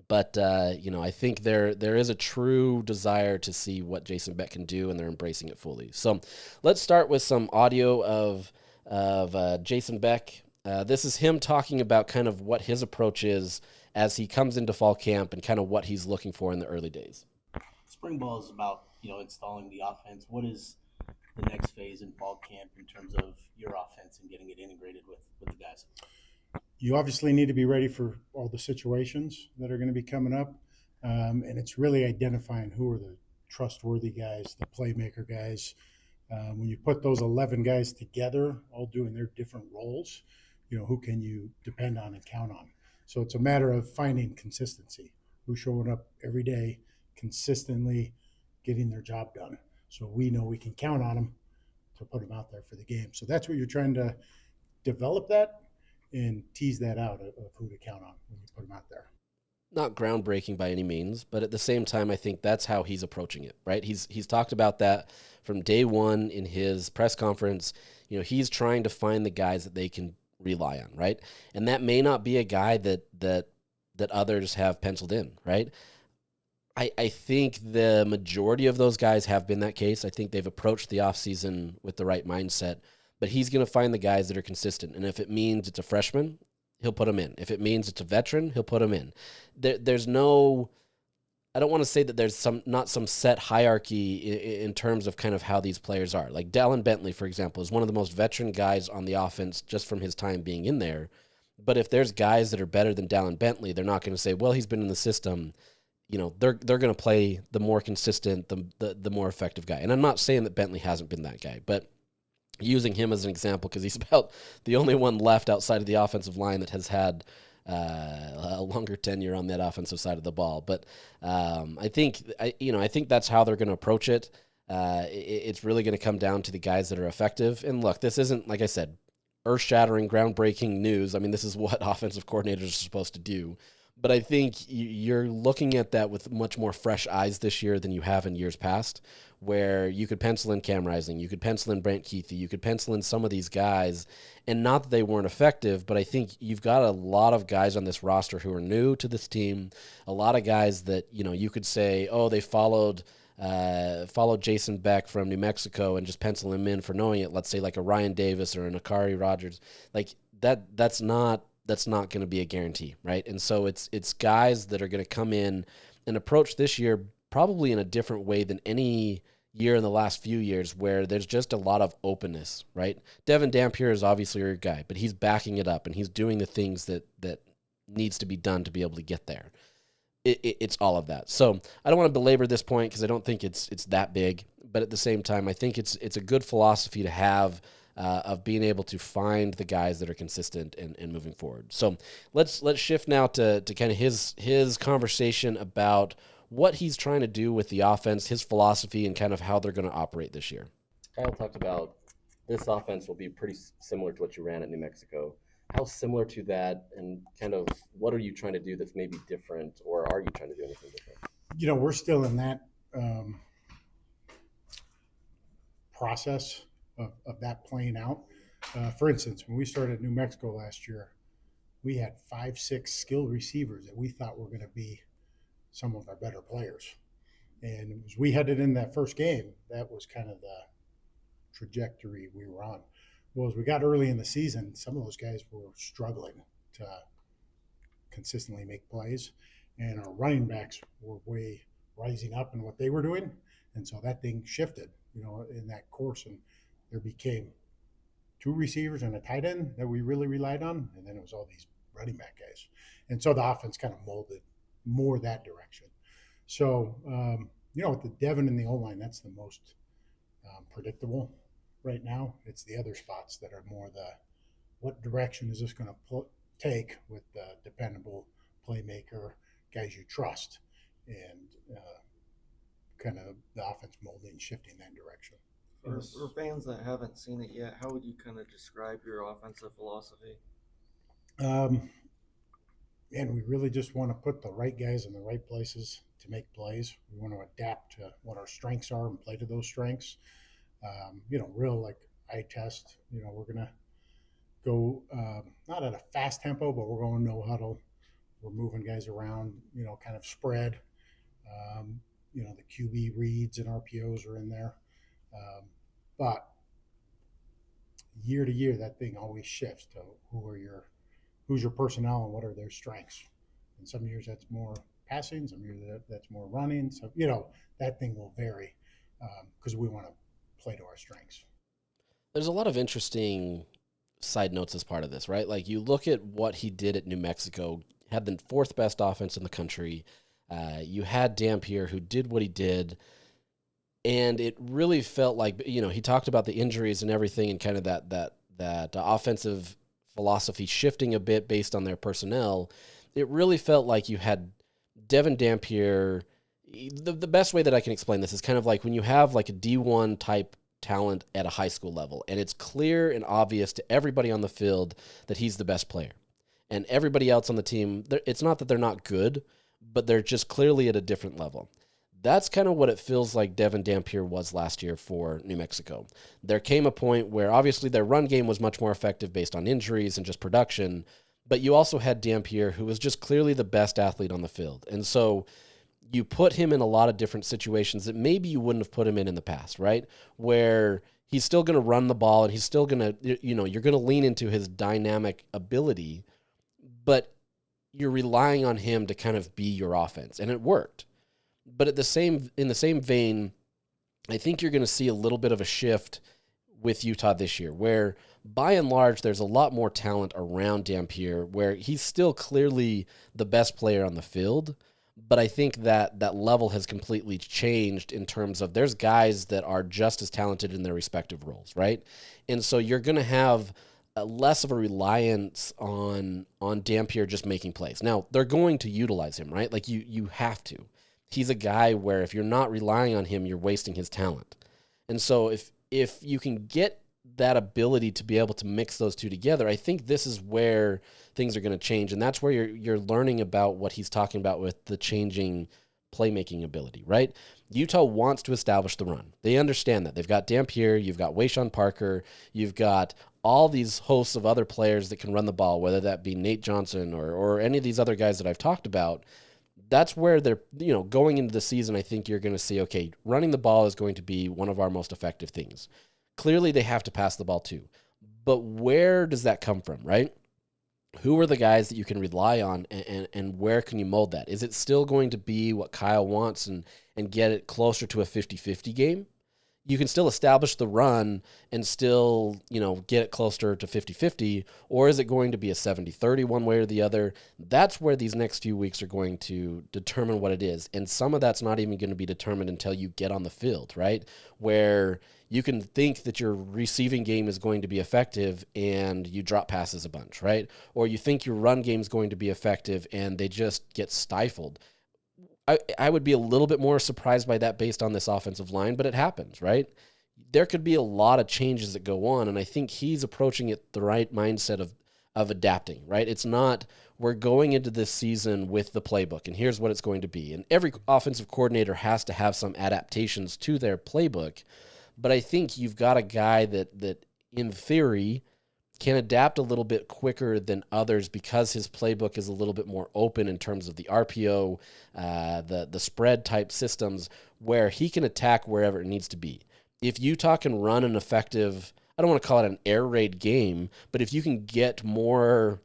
But I think there is a true desire to see what Jason Beck can do, and they're embracing it fully. So let's start with some audio of Jason Beck. This is him talking about kind of what his approach is as he comes into fall camp and kind of what he's looking for in the early days. Spring ball is about installing the offense. What is the next phase in fall camp in terms of your offense and getting it integrated with the guys? You obviously need to be ready for all the situations that are going to be coming up. And it's really identifying who are the trustworthy guys, the playmaker guys. When you put those 11 guys together, all doing their different roles, who can you depend on and count on? So it's a matter of finding consistency, who's showing up every day, consistently getting their job done. So we know we can count on them to put them out there for the game. So that's what you're trying to develop that and tease that out of who to count on when you put them out there. Not groundbreaking by any means, but at the same time, I think that's how he's approaching it, right? He's talked about that from day one in his press conference. He's trying to find the guys that they can rely on, right? And that may not be a guy that others have penciled in, right? I think the majority of those guys have been that case. I think they've approached the offseason with the right mindset, but he's going to find the guys that are consistent. And if it means it's a freshman, he'll put him in. If it means it's a veteran, he'll put him in. There's no, I don't want to say that there's not some set hierarchy in terms of kind of how these players are. Like Dallin Bentley, for example, is one of the most veteran guys on the offense just from his time being in there. But if there's guys that are better than Dallin Bentley, they're not going to say, well, he's been in the system. They're going to play the more consistent, the more effective guy. And I'm not saying that Bentley hasn't been that guy, but using him as an example because he's about the only one left outside of the offensive line that has had a longer tenure on that offensive side of the ball. But I think that's how they're going to approach it. It's really going to come down to the guys that are effective. And look, this isn't, like I said, earth-shattering, groundbreaking news. I mean, this is what offensive coordinators are supposed to do. But I think you're looking at that with much more fresh eyes this year than you have in years past, where you could pencil in Cam Rising, you could pencil in Brant Keithy, you could pencil in some of these guys, and not that they weren't effective, but I think you've got a lot of guys on this roster who are new to this team, a lot of guys that, you could say, oh, they followed Jason Beck from New Mexico and just pencil him in for knowing it, let's say like a Ryan Davis or an Akari Rogers. Like that's not going to be a guarantee, right? And so it's guys that are going to come in and approach this year probably in a different way than any year in the last few years where there's just a lot of openness, right? Devin Dampier is obviously your guy, but he's backing it up and he's doing the things that needs to be done to be able to get there. It's all of that. So I don't want to belabor this point because I don't think it's that big, but at the same time, I think it's a good philosophy to have of being able to find the guys that are consistent and moving forward. So let's shift now to kind of his conversation about what he's trying to do with the offense, his philosophy, and kind of how they're going to operate this year. Kyle talked about this offense will be pretty similar to what you ran at New Mexico. How similar to that, and kind of what are you trying to do that's maybe different, or are you trying to do anything different? We're still in that process of that playing out. For instance, when we started at New Mexico last year, we had 5-6 skilled receivers that we thought were going to be some of our better players. And as we headed in that first game, that was kind of the trajectory we were on. Well, as we got early in the season, some of those guys were struggling to consistently make plays, and our running backs were way rising up in what they were doing. And so that thing shifted, in that course, and there became 2 receivers and a tight end that we really relied on, and then it was all these running back guys. And so the offense kind of molded more that direction. So, with the Devin and the O-line, that's the most predictable right now. It's the other spots that are more what direction is this going to take with the dependable playmaker, guys you trust, and kind of the offense molding, shifting that direction. For fans that haven't seen it yet, how would you kind of describe your offensive philosophy? man, we really just want to put the right guys in the right places to make plays. We want to adapt to what our strengths are and play to those strengths. Real like eye test. We're gonna go not at a fast tempo, but we're going no huddle. We're moving guys around. Kind of spread. The QB reads and RPOs are in there, but year to year, that thing always shifts to who's your personnel and what are their strengths. And some years that's more passing, some years that's more running. So that thing will vary because we want to play to our strengths. There's a lot of interesting side notes as part of this, right? Like you look at what he did at New Mexico, had the fourth best offense in the country. You had Dampier who did what he did, and it really felt like, he talked about the injuries and everything and kind of that offensive philosophy shifting a bit based on their personnel. It really felt like you had Devin Dampier. The best way that I can explain this is kind of like when you have like a D1 type talent at a high school level, and it's clear and obvious to everybody on the field that he's the best player. And everybody else on the team, it's not that they're not good, but they're just clearly at a different level. That's kind of what it feels like Devin Dampier was last year for New Mexico. There came a point where obviously their run game was much more effective based on injuries and just production, but you also had Dampier who was just clearly the best athlete on the field. And so you put him in a lot of different situations that maybe you wouldn't have put him in the past, right? Where he's still going to run the ball and he's still going to, you're going to lean into his dynamic ability, but you're relying on him to kind of be your offense. And it worked. But in the same vein, I think you're going to see a little bit of a shift with Utah this year, where by and large, there's a lot more talent around Dampier, where he's still clearly the best player on the field. But I think that level has completely changed in terms of there's guys that are just as talented in their respective roles, right? And so you're going to have less of a reliance on Dampier just making plays. Now, they're going to utilize him, right? Like you have to. He's a guy where if you're not relying on him, you're wasting his talent. And so if you can get that ability to be able to mix those two together, I think this is where things are going to change. And that's where you're learning about what he's talking about with the changing playmaking ability, right? Utah wants to establish the run. They understand that. They've got Dampier, you've got Wayshawn Parker, you've got all these hosts of other players that can run the ball, whether that be Nate Johnson or any of these other guys that I've talked about. That's where they're, going into the season, I think you're going to see, okay, running the ball is going to be one of our most effective things. Clearly, they have to pass the ball too. But where does that come from, right? Who are the guys that you can rely on, and where can you mold that? Is it still going to be what Kyle wants and get it closer to a 50-50 game? You can still establish the run and still, get it closer to 50-50, or is it going to be a 70-30 one way or the other? That's where these next few weeks are going to determine what it is. And some of that's not even going to be determined until you get on the field, right? Where you can think that your receiving game is going to be effective and you drop passes a bunch, right? Or you think your run game is going to be effective and they just get stifled. I would be a little bit more surprised by that based on this offensive line, but it happens, right? There could be a lot of changes that go on, and I think he's approaching it the right mindset of adapting, right? It's not we're going into this season with the playbook, and here's what it's going to be. And every offensive coordinator has to have some adaptations to their playbook, but I think you've got a guy that in theory can adapt a little bit quicker than others because his playbook is a little bit more open in terms of the RPO, the spread type systems where he can attack wherever it needs to be. If Utah can run an effective, I don't want to call it an air raid game, but if you can get more,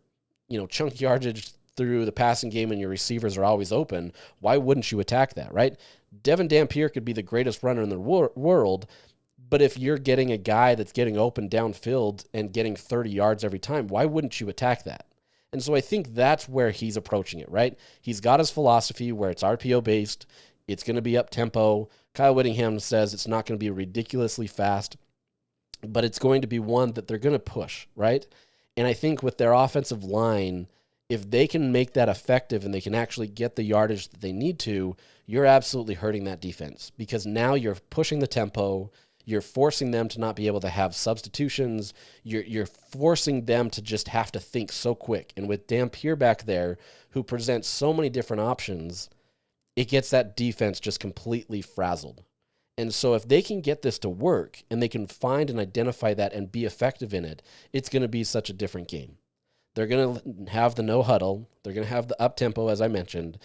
chunk yardage through the passing game and your receivers are always open, why wouldn't you attack that, right? Devin Dampier could be the greatest runner in the world, but if you're getting a guy that's getting open downfield and getting 30 yards every time, why wouldn't you attack that? And so I think that's where he's approaching it, right? He's got his philosophy where it's RPO-based. It's going to be up-tempo. Kyle Whittingham says it's not going to be ridiculously fast, but it's going to be one that they're going to push, right? And I think with their offensive line, if they can make that effective and they can actually get the yardage that they need to, you're absolutely hurting that defense because now you're pushing the tempo. You're forcing them to not be able to have substitutions. You're forcing them to just have to think so quick. And with Dampier back there, who presents so many different options, it gets that defense just completely frazzled. And so if they can get this to work and they can find and identify that and be effective in it, it's going to be such a different game. They're going to have the no huddle. They're going to have the up tempo, as I mentioned.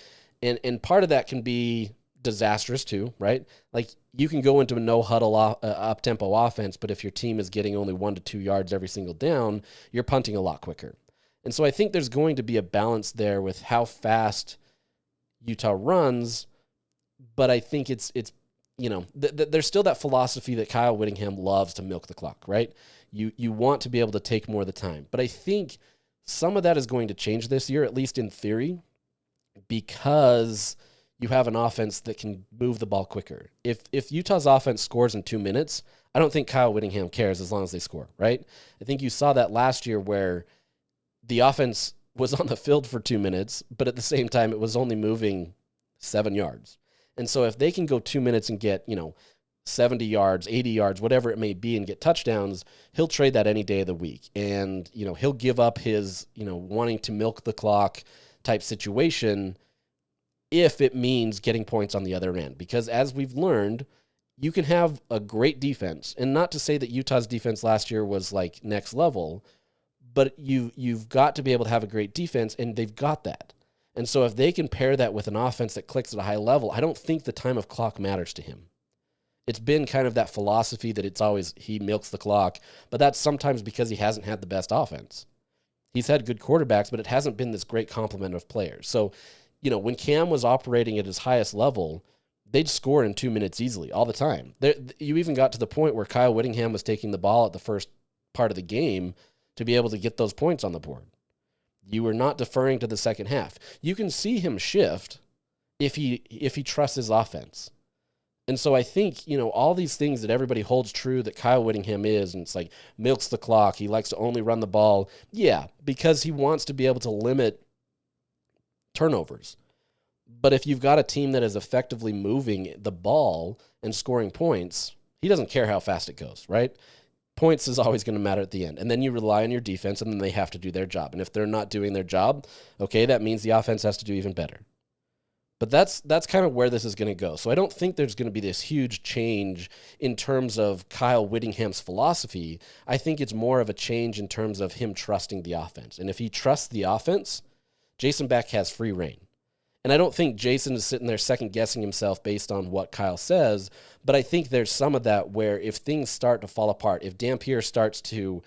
And part of that can be disastrous too, right? Like you can go into a no huddle up tempo offense, but if your team is getting only 1 to 2 yards every single down, you're punting a lot quicker. And so I think there's going to be a balance there with how fast Utah runs, but I think it's there's still that philosophy that Kyle Whittingham loves to milk the clock, right? You want to be able to take more of the time. But I think some of that is going to change this year, at least in theory, because you have an offense that can move the ball quicker. If Utah's offense scores in 2 minutes, I don't think Kyle Whittingham cares as long as they score, right? I think you saw that last year where the offense was on the field for 2 minutes, but at the same time, it was only moving 7 yards. And so if they can go 2 minutes and get, 70 yards, 80 yards, whatever it may be, and get touchdowns, he'll trade that any day of the week. And, he'll give up his, wanting to milk the clock type situation if it means getting points on the other end. Because as we've learned, you can have a great defense. And not to say that Utah's defense last year was like next level, but you've got to be able to have a great defense, and they've got that. And so if they can pair that with an offense that clicks at a high level, I don't think the time of clock matters to him. It's been kind of that philosophy that it's always he milks the clock, but that's sometimes because he hasn't had the best offense. He's had good quarterbacks, but it hasn't been this great complement of players. So, when Cam was operating at his highest level, they'd score in 2 minutes easily all the time. You even got to the point where Kyle Whittingham was taking the ball at the first part of the game to be able to get those points on the board. You were not deferring to the second half. You can see him shift if he trusts his offense. And so I think, all these things that everybody holds true that Kyle Whittingham is, and it's like milks the clock, he likes to only run the ball. Yeah, because he wants to be able to limit turnovers. But if you've got a team that is effectively moving the ball and scoring points, he doesn't care how fast it goes, right? Points is always going to matter at the end. And then you rely on your defense, and then they have to do their job. And if they're not doing their job, okay, that means the offense has to do even better. But that's kind of where this is going to go. So I don't think there's going to be this huge change in terms of Kyle Whittingham's philosophy. I think it's more of a change in terms of him trusting the offense. And if he trusts the offense, Jason Beck has free reign. And I don't think Jason is sitting there second-guessing himself based on what Kyle says, but I think there's some of that where if things start to fall apart, if Dampier starts to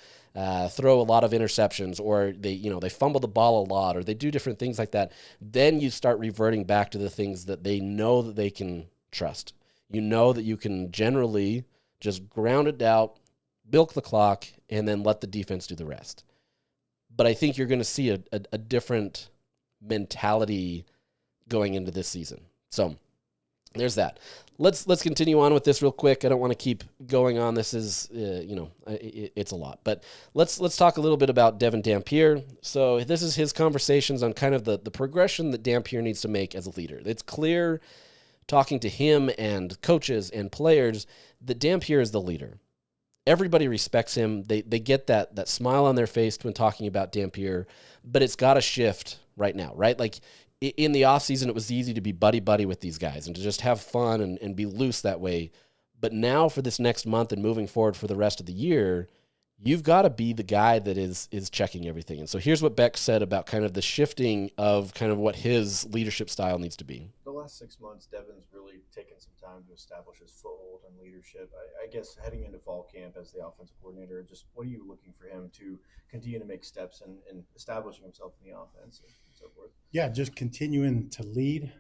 throw a lot of interceptions, or they fumble the ball a lot, or they do different things like that, then you start reverting back to the things that they know that they can trust. You know that you can generally just ground it out, milk the clock, and then let the defense do the rest. But I think you're going to see a different mentality going into this season. So there's that. Let's continue on with this real quick. I don't want to keep going on. This is, it's a lot. But let's talk a little bit about Devin Dampier. So this is his conversations on kind of the progression that Dampier needs to make as a leader. It's clear, talking to him and coaches and players, that Dampier is the leader. Everybody respects him. They get that smile on their face when talking about Dampier, but it's got to shift right now, right? Like, in the offseason, it was easy to be buddy-buddy with these guys and to just have fun and be loose that way. But now for this next month and moving forward for the rest of the year, you've got to be the guy that is checking everything. And so here's what Beck said about kind of the shifting of kind of what his leadership style needs to be. The last 6 months, Devin's really taken some time to establish his foothold and leadership. I guess heading into fall camp as the offensive coordinator, just what are you looking for him to continue to make steps in establishing himself in the offense and so forth? Yeah, just continuing to lead,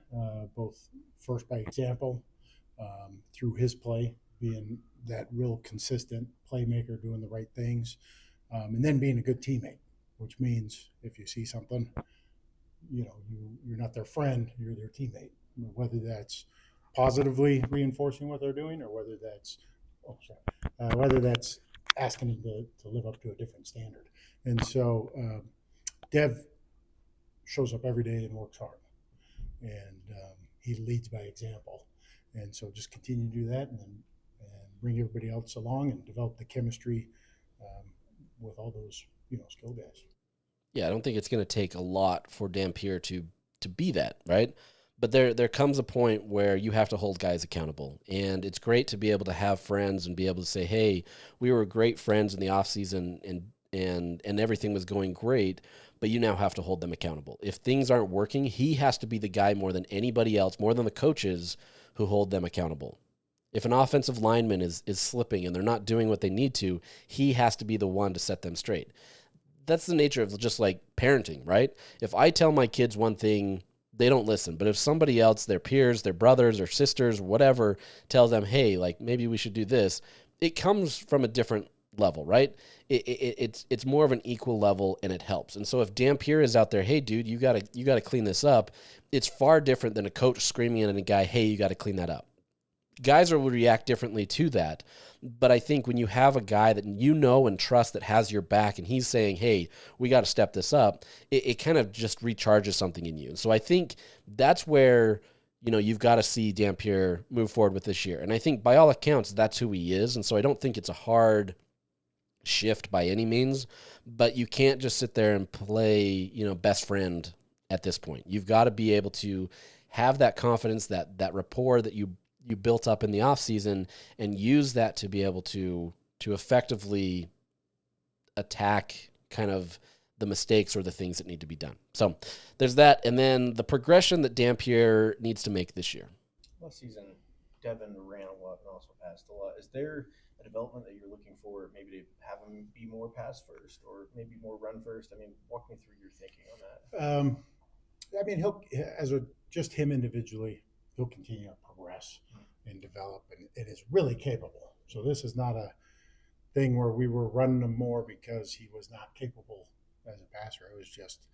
both first by example, through his play, being that real consistent playmaker, doing the right things, and then being a good teammate, which means if you see something, you're not their friend, you're their teammate, whether that's positively reinforcing what they're doing or whether that's asking them to live up to a different standard. And so Dev shows up every day and works hard, and he leads by example. And so just continue to do that and bring everybody else along and develop the chemistry with all those, skill guys. Yeah, I don't think it's going to take a lot for Dampier to be that, right? But there comes a point where you have to hold guys accountable. And it's great to be able to have friends and be able to say, hey, we were great friends in the offseason and everything was going great, but you now have to hold them accountable. If things aren't working, he has to be the guy more than anybody else, more than the coaches who hold them accountable. If an offensive lineman is slipping and they're not doing what they need to, he has to be the one to set them straight. That's the nature of just like parenting, right? If I tell my kids one thing, they don't listen. But if somebody else, their peers, their brothers or sisters, whatever, tells them, hey, like maybe we should do this, it comes from a different level, right? It's more of an equal level and it helps. And so if Dampier is out there, hey, dude, you gotta clean this up, it's far different than a coach screaming at a guy, hey, you got to clean that up. Guys will react differently to that. But I think when you have a guy that you know and trust that has your back and he's saying, hey, we got to step this up, it kind of just recharges something in you. And so I think that's where, you've got to see Dampier move forward with this year. And I think by all accounts, that's who he is. And so I don't think it's a hard shift by any means, but you can't just sit there and play, best friend at this point. You've got to be able to have that confidence, that rapport that you built up in the offseason and use that to be able to effectively attack kind of the mistakes or the things that need to be done. So there's that. And then the progression that Dampier needs to make this year. Last season, Devin ran a lot and also passed a lot. Is there a development that you're looking for, maybe to have him be more pass first or maybe more run first? I mean, walk me through your thinking on that. He'll, just him individually, he'll continue to progress and develop and is really capable. So this is not a thing where we were running him more because he was not capable as a passer. It was just,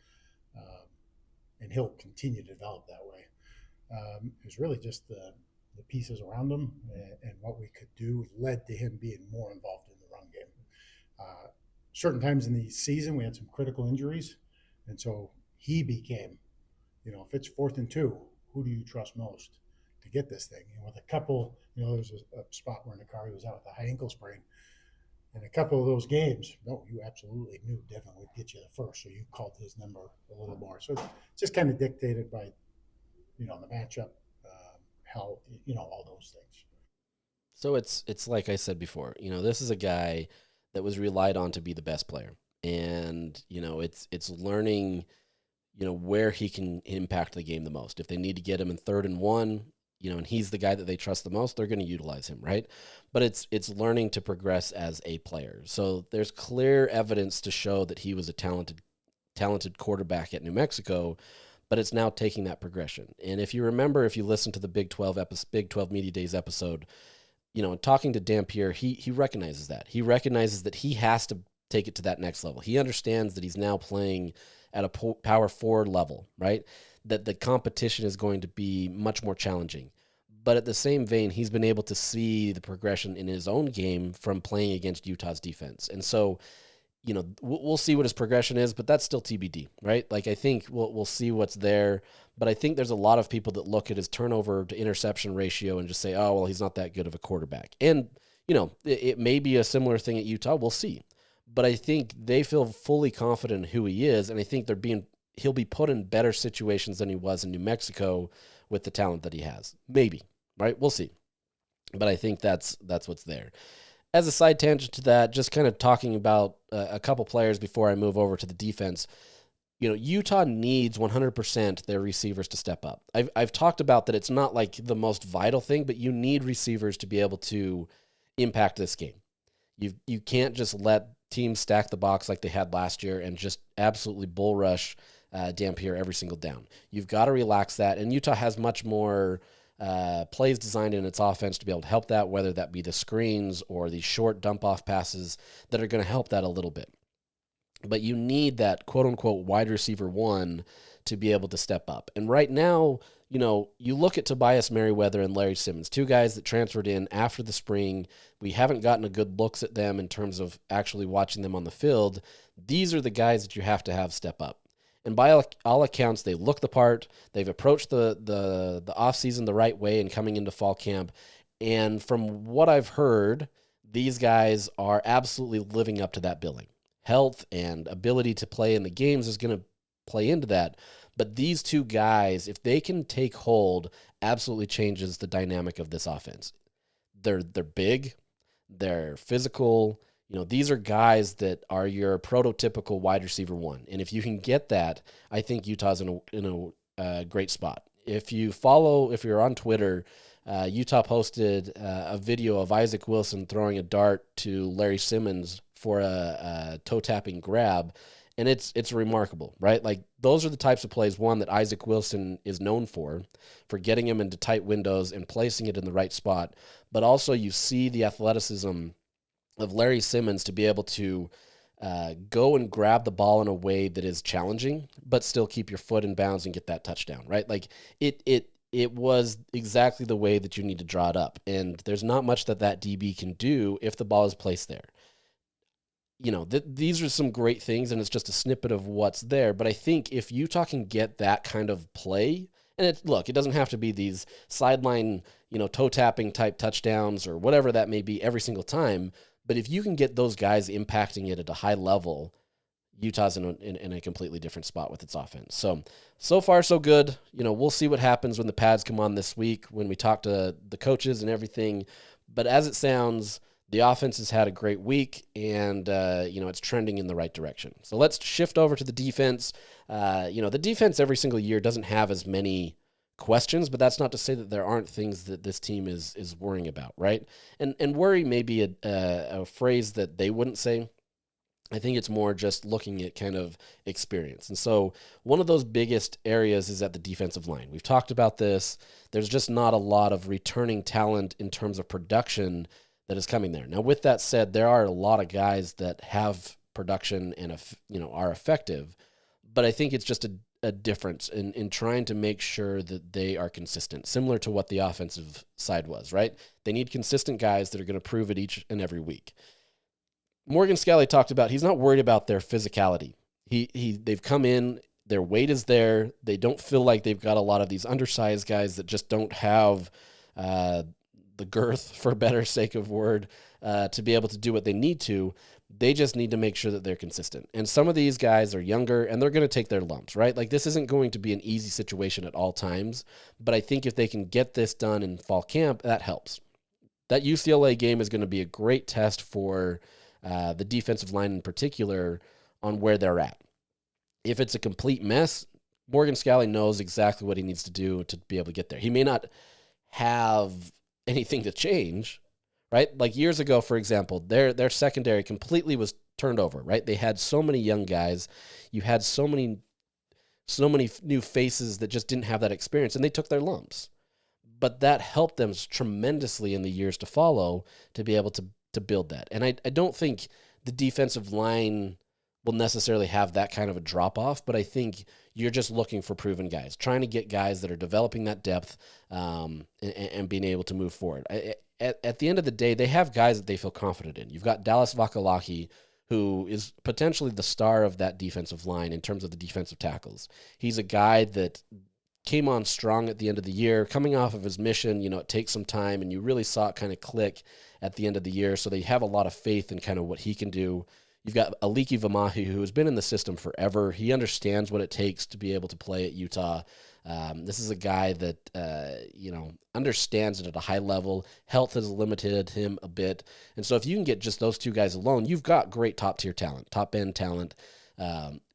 and he'll continue to develop that way. It was really just the pieces around him and what we could do led to him being more involved in the run game. Certain times in the season, we had some critical injuries. And so he became, if it's 4th and 2, who do you trust most to get this thing? And with a couple, there was a spot where in the car he was out with a high ankle sprain. In a couple of those games, no, you absolutely knew Devin would get you the first, so you called his number a little more. So it's just kind of dictated by, the matchup, how, all those things. So it's like I said before, this is a guy that was relied on to be the best player. And, it's learning, where he can impact the game the most. If they need to get him in 3rd and 1, and he's the guy that they trust the most, they're going to utilize him, right? But it's learning to progress as a player. So there's clear evidence to show that he was a talented quarterback at New Mexico, but it's now taking that progression. And if you remember, if you listen to the Big 12 Media Days episode, talking to Dampier, he recognizes that. He recognizes that he has to take it to that next level. He understands that he's now playing at a power forward level, right? That the competition is going to be much more challenging. But at the same vein, he's been able to see the progression in his own game from playing against Utah's defense. And so, we'll see what his progression is, but that's still TBD, right? Like, I think we'll see what's there. But I think there's a lot of people that look at his turnover to interception ratio and just say, oh, well, he's not that good of a quarterback. And, it may be a similar thing at Utah. We'll see. But I think they feel fully confident in who he is, and I think he'll be put in better situations than he was in New Mexico with the talent that he has. Maybe, right? We'll see. But I think that's what's there. As a side tangent to that, just kind of talking about a couple players before I move over to the defense, Utah needs 100% their receivers to step up. I've talked about that it's not like the most vital thing, but you need receivers to be able to impact this game. You can't just let teams stack the box like they had last year and just absolutely bull rush Dampier every single down. You've got to relax that, and Utah has much more plays designed in its offense to be able to help that, whether that be the screens or these short dump-off passes that are going to help that a little bit. But you need that quote-unquote wide receiver one to be able to step up. And right now, you look at Tobias Merriweather and Larry Simmons, 2 guys that transferred in after the spring. We haven't gotten a good looks at them in terms of actually watching them on the field. These are the guys that you have to have step up. And by all accounts, they look the part. They've approached the offseason the right way and coming into fall camp. And from what I've heard, these guys are absolutely living up to that billing. Health and ability to play in the games is going to play into that. But these two guys, if they can take hold, absolutely changes the dynamic of this offense. They're big, they're physical. These are guys that are your prototypical wide receiver one. And if you can get that, I think Utah's in a great spot. If you're on Twitter, Utah posted a video of Isaac Wilson throwing a dart to Larry Simmons for a toe-tapping grab, and it's remarkable, right? Like, those are the types of plays, one, that Isaac Wilson is known for getting him into tight windows and placing it in the right spot, but also you see the athleticism of Larry Simmons to be able to go and grab the ball in a way that is challenging, but still keep your foot in bounds and get that touchdown, right? Like, it was exactly the way that you need to draw it up. And there's not much that DB can do if the ball is placed there. These are some great things, and it's just a snippet of what's there. But I think if Utah can get that kind of play, and it doesn't have to be these sideline, toe-tapping type touchdowns or whatever that may be every single time. But if you can get those guys impacting it at a high level, Utah's in a completely different spot with its offense. So far, so good. We'll see what happens when the pads come on this week, when we talk to the coaches and everything. But as it sounds, the offense has had a great week, and, it's trending in the right direction. So let's shift over to the defense. The defense every single year doesn't have as many questions, but that's not to say that there aren't things that this team is worrying about, right? And worry may be a phrase that they wouldn't say. I think it's more just looking at kind of experience. And so one of those biggest areas is at the defensive line. We've talked about this. There's just not a lot of returning talent in terms of production that is coming there. Now, with that said, there are a lot of guys that have production and are effective, but I think it's just a difference in trying to make sure that they are consistent, similar to what the offensive side was, right? They need consistent guys that are going to prove it each and every week. Morgan Scalley talked about he's not worried about their physicality. They've come in, their weight is there. They don't feel like they've got a lot of these undersized guys that just don't have the girth, for better sake of word, to be able to do what they need to. They just need to make sure that they're consistent. And some of these guys are younger, and they're going to take their lumps, right? Like, this isn't going to be an easy situation at all times, but I think if they can get this done in fall camp, that helps. That UCLA game is going to be a great test for the defensive line in particular on where they're at. If it's a complete mess, Morgan Scalley knows exactly what he needs to do to be able to get there. He may not have anything to change, right? Like years ago, for example, their secondary completely was turned over, right? They had so many young guys. You had so many new faces that just didn't have that experience, and they took their lumps. But that helped them tremendously in the years to follow to be able to build that. And I don't think the defensive line will necessarily have that kind of a drop-off, but I think you're just looking for proven guys, trying to get guys that are developing that depth and being able to move forward. At the end of the day, they have guys that they feel confident in. You've got Dallas Vakalaki, who is potentially the star of that defensive line in terms of the defensive tackles. He's a guy that came on strong at the end of the year, coming off of his mission. It takes some time, and you really saw it kind of click at the end of the year. So they have a lot of faith in kind of what he can do. You've got Aliki Vamahi, who has been in the system forever. He understands what it takes to be able to play at Utah. This is a guy that, understands it at a high level. Health has limited him a bit. And so if you can get just those two guys alone, you've got great top-tier talent, top-end talent.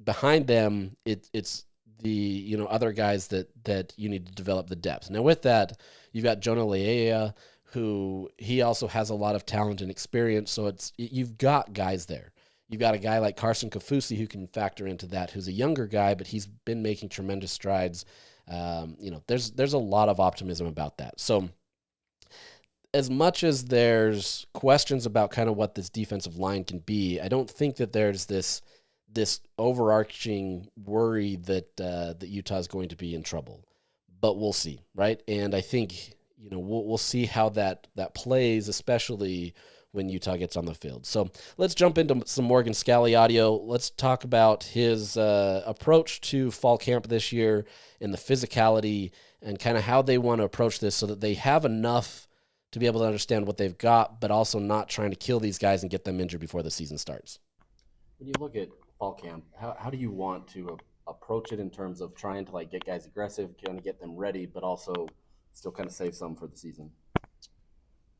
Behind them, it's the other guys that you need to develop the depth. Now with that, you've got Jonah Leia, who he also has a lot of talent and experience. So you've got guys there. You've got a guy like Carson Kafusi who can factor into that, who's a younger guy, but he's been making tremendous strides. There's a lot of optimism about that. So as much as there's questions about kind of what this defensive line can be, I don't think that there's this overarching worry that Utah is going to be in trouble. But we'll see, right? And I think we'll see how that plays, especially when Utah gets on the field. So let's jump into some Morgan Scalley audio. Let's talk about his approach to fall camp this year and the physicality and kind of how they want to approach this so that they have enough to be able to understand what they've got, but also not trying to kill these guys and get them injured before the season starts. When you look at fall camp, how do you want to approach it in terms of trying to like get guys aggressive, kind of get them ready, but also still kind of save some for the season?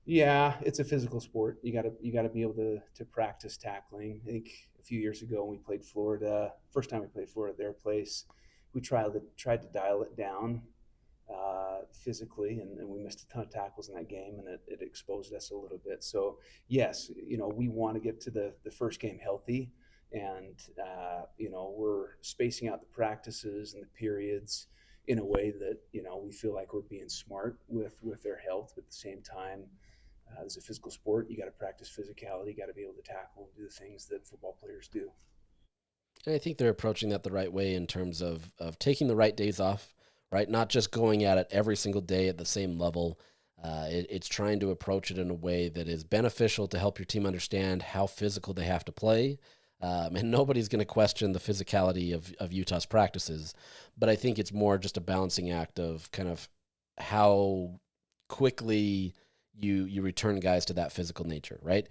Yeah, it's a physical sport. You gotta be able to practice tackling. I think a few years ago when we played Florida, first time we played Florida at their place, we tried to dial it down physically, and we missed a ton of tackles in that game, and it exposed us a little bit. So yes, we want to get to the first game healthy, and we're spacing out the practices and the periods in a way that we feel like we're being smart with their health. But at the same time, as a physical sport, you got to practice physicality, you got to be able to tackle and do the things that football players do. And I think they're approaching that the right way in terms of taking the right days off, right? Not just going at it every single day at the same level. It's trying to approach it in a way that is beneficial to help your team understand how physical they have to play. And nobody's going to question the physicality of Utah's practices. But I think it's more just a balancing act of kind of how quickly you return guys to that physical nature, right?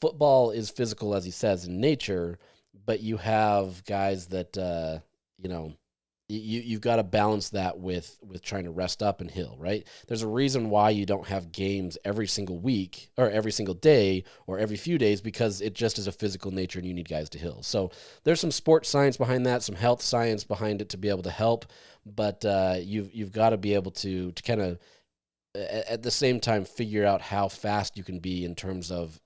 Football is physical, as he says, in nature, but you have guys that, you've got to balance that with trying to rest up and heal, right? There's a reason why you don't have games every single week or every single day or every few days, because it just is a physical nature and you need guys to heal. So there's some sports science behind that, some health science behind it to be able to help, but you've got to be able to kind of at the same time figure out how fast you can be in terms of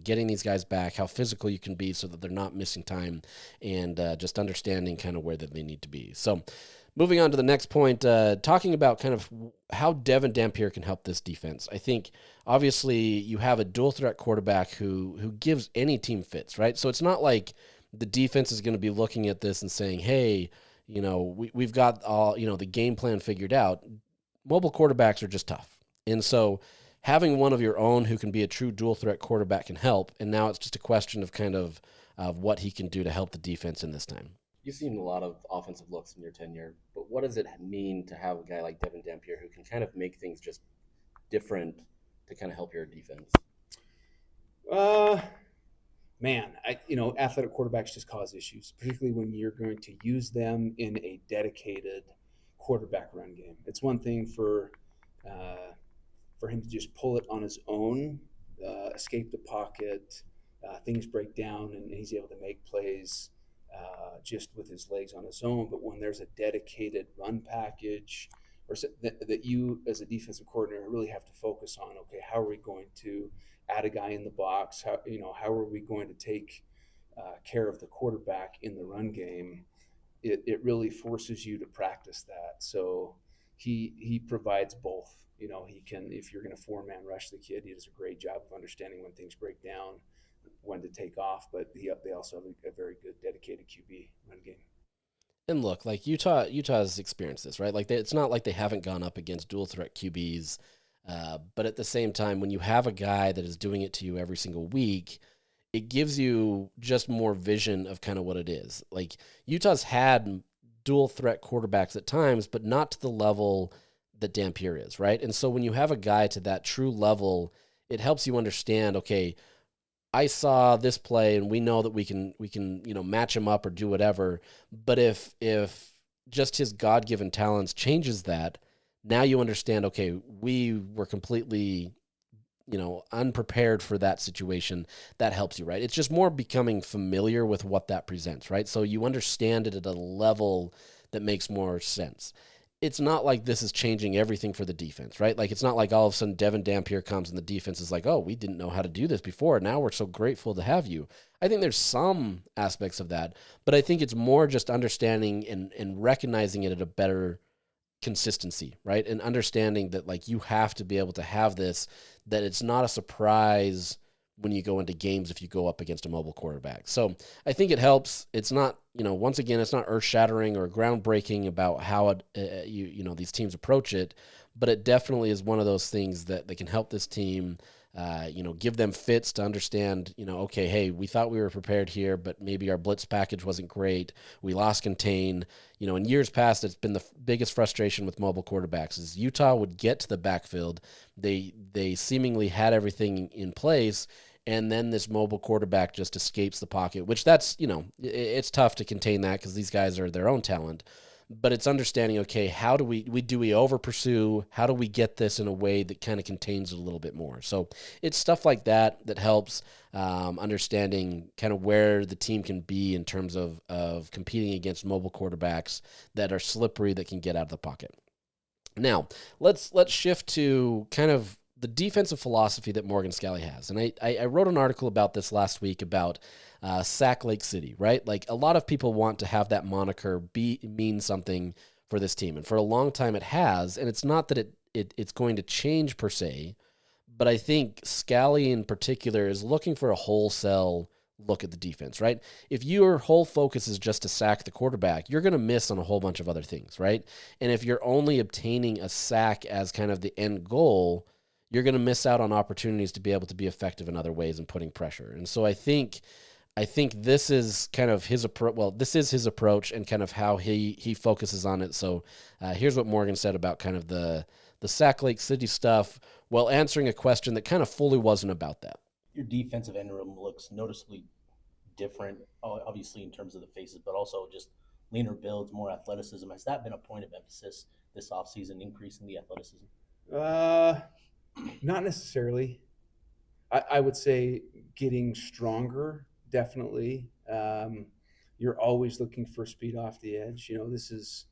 getting these guys back, how physical you can be so that they're not missing time, and just understanding kind of where that they need to be. So moving on to the next point, talking about kind of how Devin Dampier can help this defense. I think obviously you have a dual threat quarterback who gives any team fits, right? So it's not like the defense is going to be looking at this and saying, hey, we've got all, the game plan figured out. Mobile quarterbacks are just tough. And so having one of your own who can be a true dual threat quarterback can help. And now it's just a question of kind of what he can do to help the defense in this time. You've seen a lot of offensive looks in your tenure, but what does it mean to have a guy like Devin Dampier who can kind of make things just different to kind of help your defense? Athletic quarterbacks just cause issues, particularly when you're going to use them in a dedicated quarterback run game. It's one thing for him to just pull it on his own, escape the pocket, things break down, and he's able to make plays just with his legs on his own. But when there's a dedicated run package, or that you as a defensive coordinator really have to focus on, okay, how are we going to add a guy in the box? How are we going to take care of the quarterback in the run game? It really forces you to practice that. So he provides both. He can, if you're going to 4-man rush the kid, he does a great job of understanding when things break down, when to take off, but they also have a very good dedicated QB run game. And look, like Utah's experienced this, right? Like it's not like they haven't gone up against dual threat QBs, but at the same time, when you have a guy that is doing it to you every single week, it gives you just more vision of kind of what it is. Like Utah's had dual threat quarterbacks at times, but not to the level that Dampier is, right? And so when you have a guy to that true level, it helps you understand, okay, I saw this play and we know that we can match him up or do whatever. But if just his God-given talents changes that, now you understand, okay, we were completely unprepared for that situation. That helps you, right? It's just more becoming familiar with what that presents, right? So you understand it at a level that makes more sense. It's not like this is changing everything for the defense, right? Like it's not like all of a sudden Devin Dampier comes and the defense is like, oh, we didn't know how to do this before. Now we're so grateful to have you. I think there's some aspects of that, but I think it's more just understanding and recognizing it at a better consistency, right? And understanding that like you have to be able to have this, that it's not a surprise when you go into games if you go up against a mobile quarterback. So I think it helps. It's not, once again, it's not earth-shattering or groundbreaking about how these teams approach it, but it definitely is one of those things that can help this team give them fits to understand, okay, hey, we thought we were prepared here, but maybe our blitz package wasn't great. We lost contain. In years past, it's been the biggest frustration with mobile quarterbacks is Utah would get to the backfield. They seemingly had everything in place, and then this mobile quarterback just escapes the pocket, which that's, it's tough to contain that because these guys are their own talent. But it's understanding, okay, how do we over pursue? How do we get this in a way that kind of contains it a little bit more? So it's stuff like that helps understanding kind of where the team can be in terms of competing against mobile quarterbacks that are slippery, that can get out of the pocket. Now, let's shift to kind of the defensive philosophy that Morgan Scalley has. And I wrote an article about this last week about Sack Lake City, right? Like a lot of people want to have that moniker mean something for this team. And for a long time it has, and it's not that it's going to change per se, but I think Scalley in particular is looking for a wholesale look at the defense, right? If your whole focus is just to sack the quarterback, you're going to miss on a whole bunch of other things, right? And if you're only obtaining a sack as kind of the end goal, you're going to miss out on opportunities to be able to be effective in other ways and putting pressure. And so I think this is kind of his approach. Well, this is his approach and kind of how he focuses on it. So here's what Morgan said about kind of the Sack Lake City stuff while answering a question that kind of fully wasn't about that. Your defensive end room looks noticeably different, obviously in terms of the faces, but also just leaner builds, more athleticism. Has that been a point of emphasis this offseason, increasing the athleticism? Not necessarily. I would say getting stronger, definitely. You're always looking for speed off the edge. This is,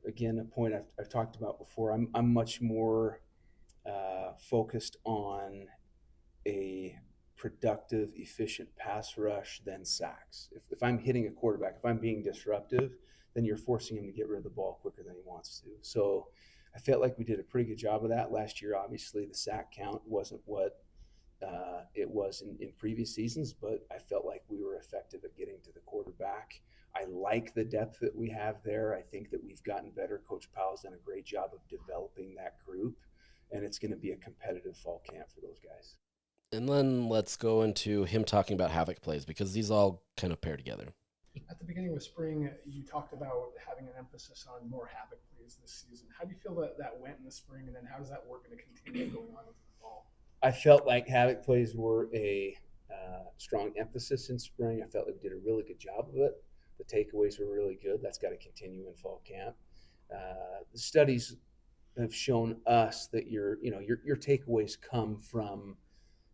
again, a point I've talked about before. I'm much more focused on a productive, efficient pass rush than sacks. If I'm hitting a quarterback, if I'm being disruptive, then you're forcing him to get rid of the ball quicker than he wants to. So I felt like we did a pretty good job of that last year. Obviously, the sack count wasn't what it was in previous seasons, but I felt like we were effective at getting to the quarterback. I like the depth that we have there. I think that we've gotten better. Coach Powell's done a great job of developing that group, and it's going to be a competitive fall camp for those guys. And then let's go into him talking about havoc plays, because these all kind of pair together. At the beginning of spring, you talked about having an emphasis on more havoc plays this season. How do you feel that went in the spring, and then how does that work going to continue going on into the fall? I felt like havoc plays were a strong emphasis in spring. I felt like we did a really good job of it. The takeaways were really good. That's got to continue in fall camp. The studies have shown us that your takeaways come from.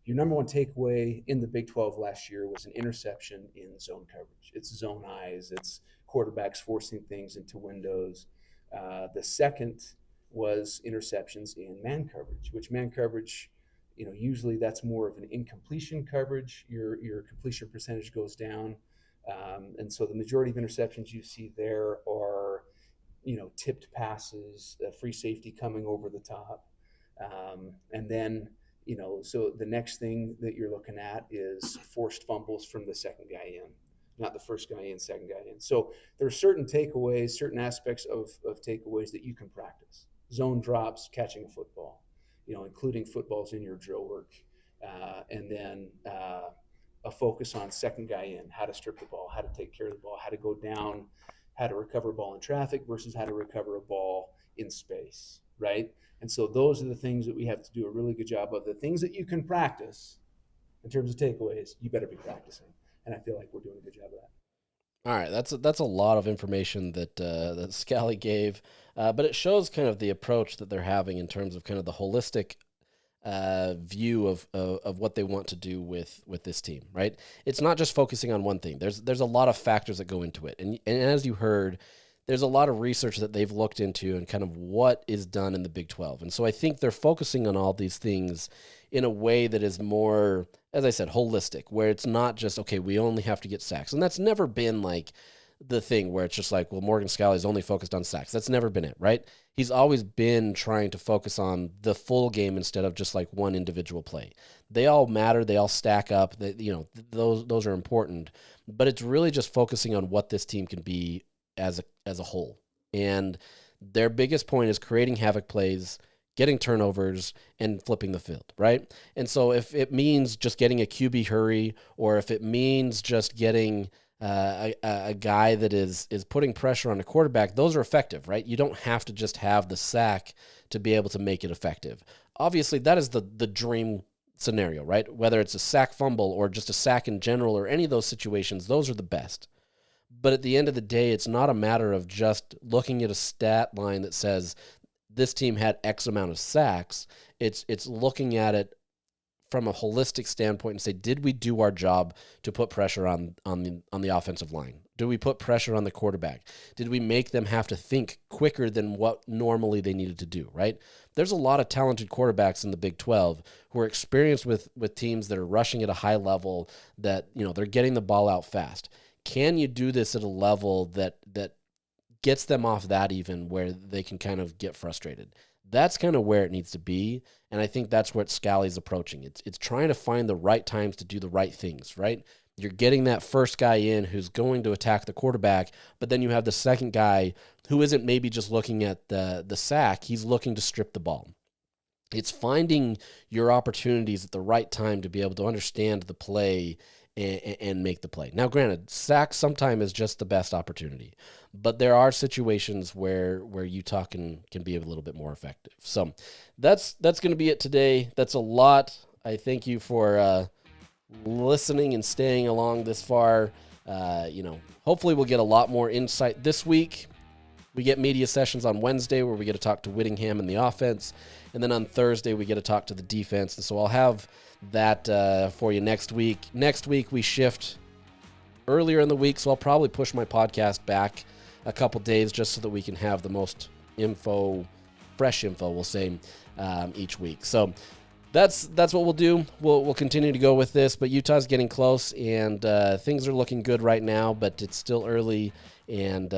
Your number one takeaway in the Big 12 last year was an interception in zone coverage. It's zone eyes. It's quarterbacks forcing things into windows. The second was interceptions in man coverage, which man coverage, usually that's more of an incompletion coverage. Your completion percentage goes down. And so the majority of interceptions you see there are, tipped passes, free safety coming over the top. And then, so the next thing that you're looking at is forced fumbles from the second guy in, not the first guy in, second guy in. So there are certain takeaways, certain aspects of takeaways that you can practice. Zone drops, catching a football, including footballs in your drill work. And then a focus on second guy in, how to strip the ball, how to take care of the ball, how to go down, how to recover a ball in traffic versus how to recover a ball in space, right? And so those are the things that we have to do a really good job of. The things that you can practice in terms of takeaways, you better be practicing. And I feel like we're doing a good job of that. All right, that's a lot of information that Scalley gave, but it shows kind of the approach that they're having in terms of kind of the holistic view of what they want to do with this team, right? It's not just focusing on one thing. There's a lot of factors that go into it, and as you heard, there's a lot of research that they've looked into and kind of what is done in the Big 12. And so I think they're focusing on all these things in a way that is more, as I said, holistic, where it's not just, okay, we only have to get sacks. And that's never been like the thing where it's just like, well, Morgan Scalley's only focused on sacks. That's never been it, right? He's always been trying to focus on the full game instead of just like one individual play. They all matter. They all stack up. Those are important. But it's really just focusing on what this team can be as a whole. And their biggest point is creating havoc plays, getting turnovers, and flipping the field, right? And so if it means just getting a QB hurry, or if it means just getting a guy that is putting pressure on a quarterback, those are effective, right? You don't have to just have the sack to be able to make it effective. Obviously, that is the dream scenario, right? Whether it's a sack fumble or just a sack in general or any of those situations, those are the best. But at the end of the day, it's not a matter of just looking at a stat line that says this team had X amount of sacks. It's looking at it from a holistic standpoint and say, did we do our job to put pressure on the offensive line? Do we put pressure on the quarterback? Did we make them have to think quicker than what normally they needed to do, right? There's a lot of talented quarterbacks in the Big 12 who are experienced with teams that are rushing at a high level, that, you know, they're getting the ball out fast. Can you do this at a level that gets them off that even where they can kind of get frustrated? That's kind of where it needs to be, and I think that's what Scalley's approaching. It's trying to find the right times to do the right things, right? You're getting that first guy in who's going to attack the quarterback, but then you have the second guy who isn't maybe just looking at the sack, he's looking to strip the ball. It's finding your opportunities at the right time to be able to understand the play and make the play. Now, granted, sack sometimes is just the best opportunity, but there are situations where Utah can be a little bit more effective. So that's going to be it today. That's a lot. I thank you for listening and staying along this far. Hopefully we'll get a lot more insight this week. We get media sessions on Wednesday where we get to talk to Whittingham and the offense. And then on Thursday, we get to talk to the defense. And so I'll have that for you next week. Next week, we shift earlier in the week, so I'll probably push my podcast back a couple days just so that we can have the most fresh info, we'll say, each week. So that's what we'll do. We'll continue to go with this, but Utah's getting close, and things are looking good right now, but it's still early, and,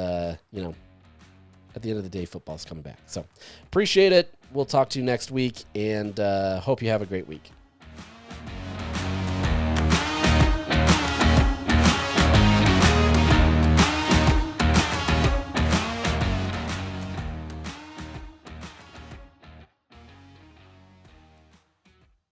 at the end of the day, football's coming back. So appreciate it. We'll talk to you next week, and hope you have a great week.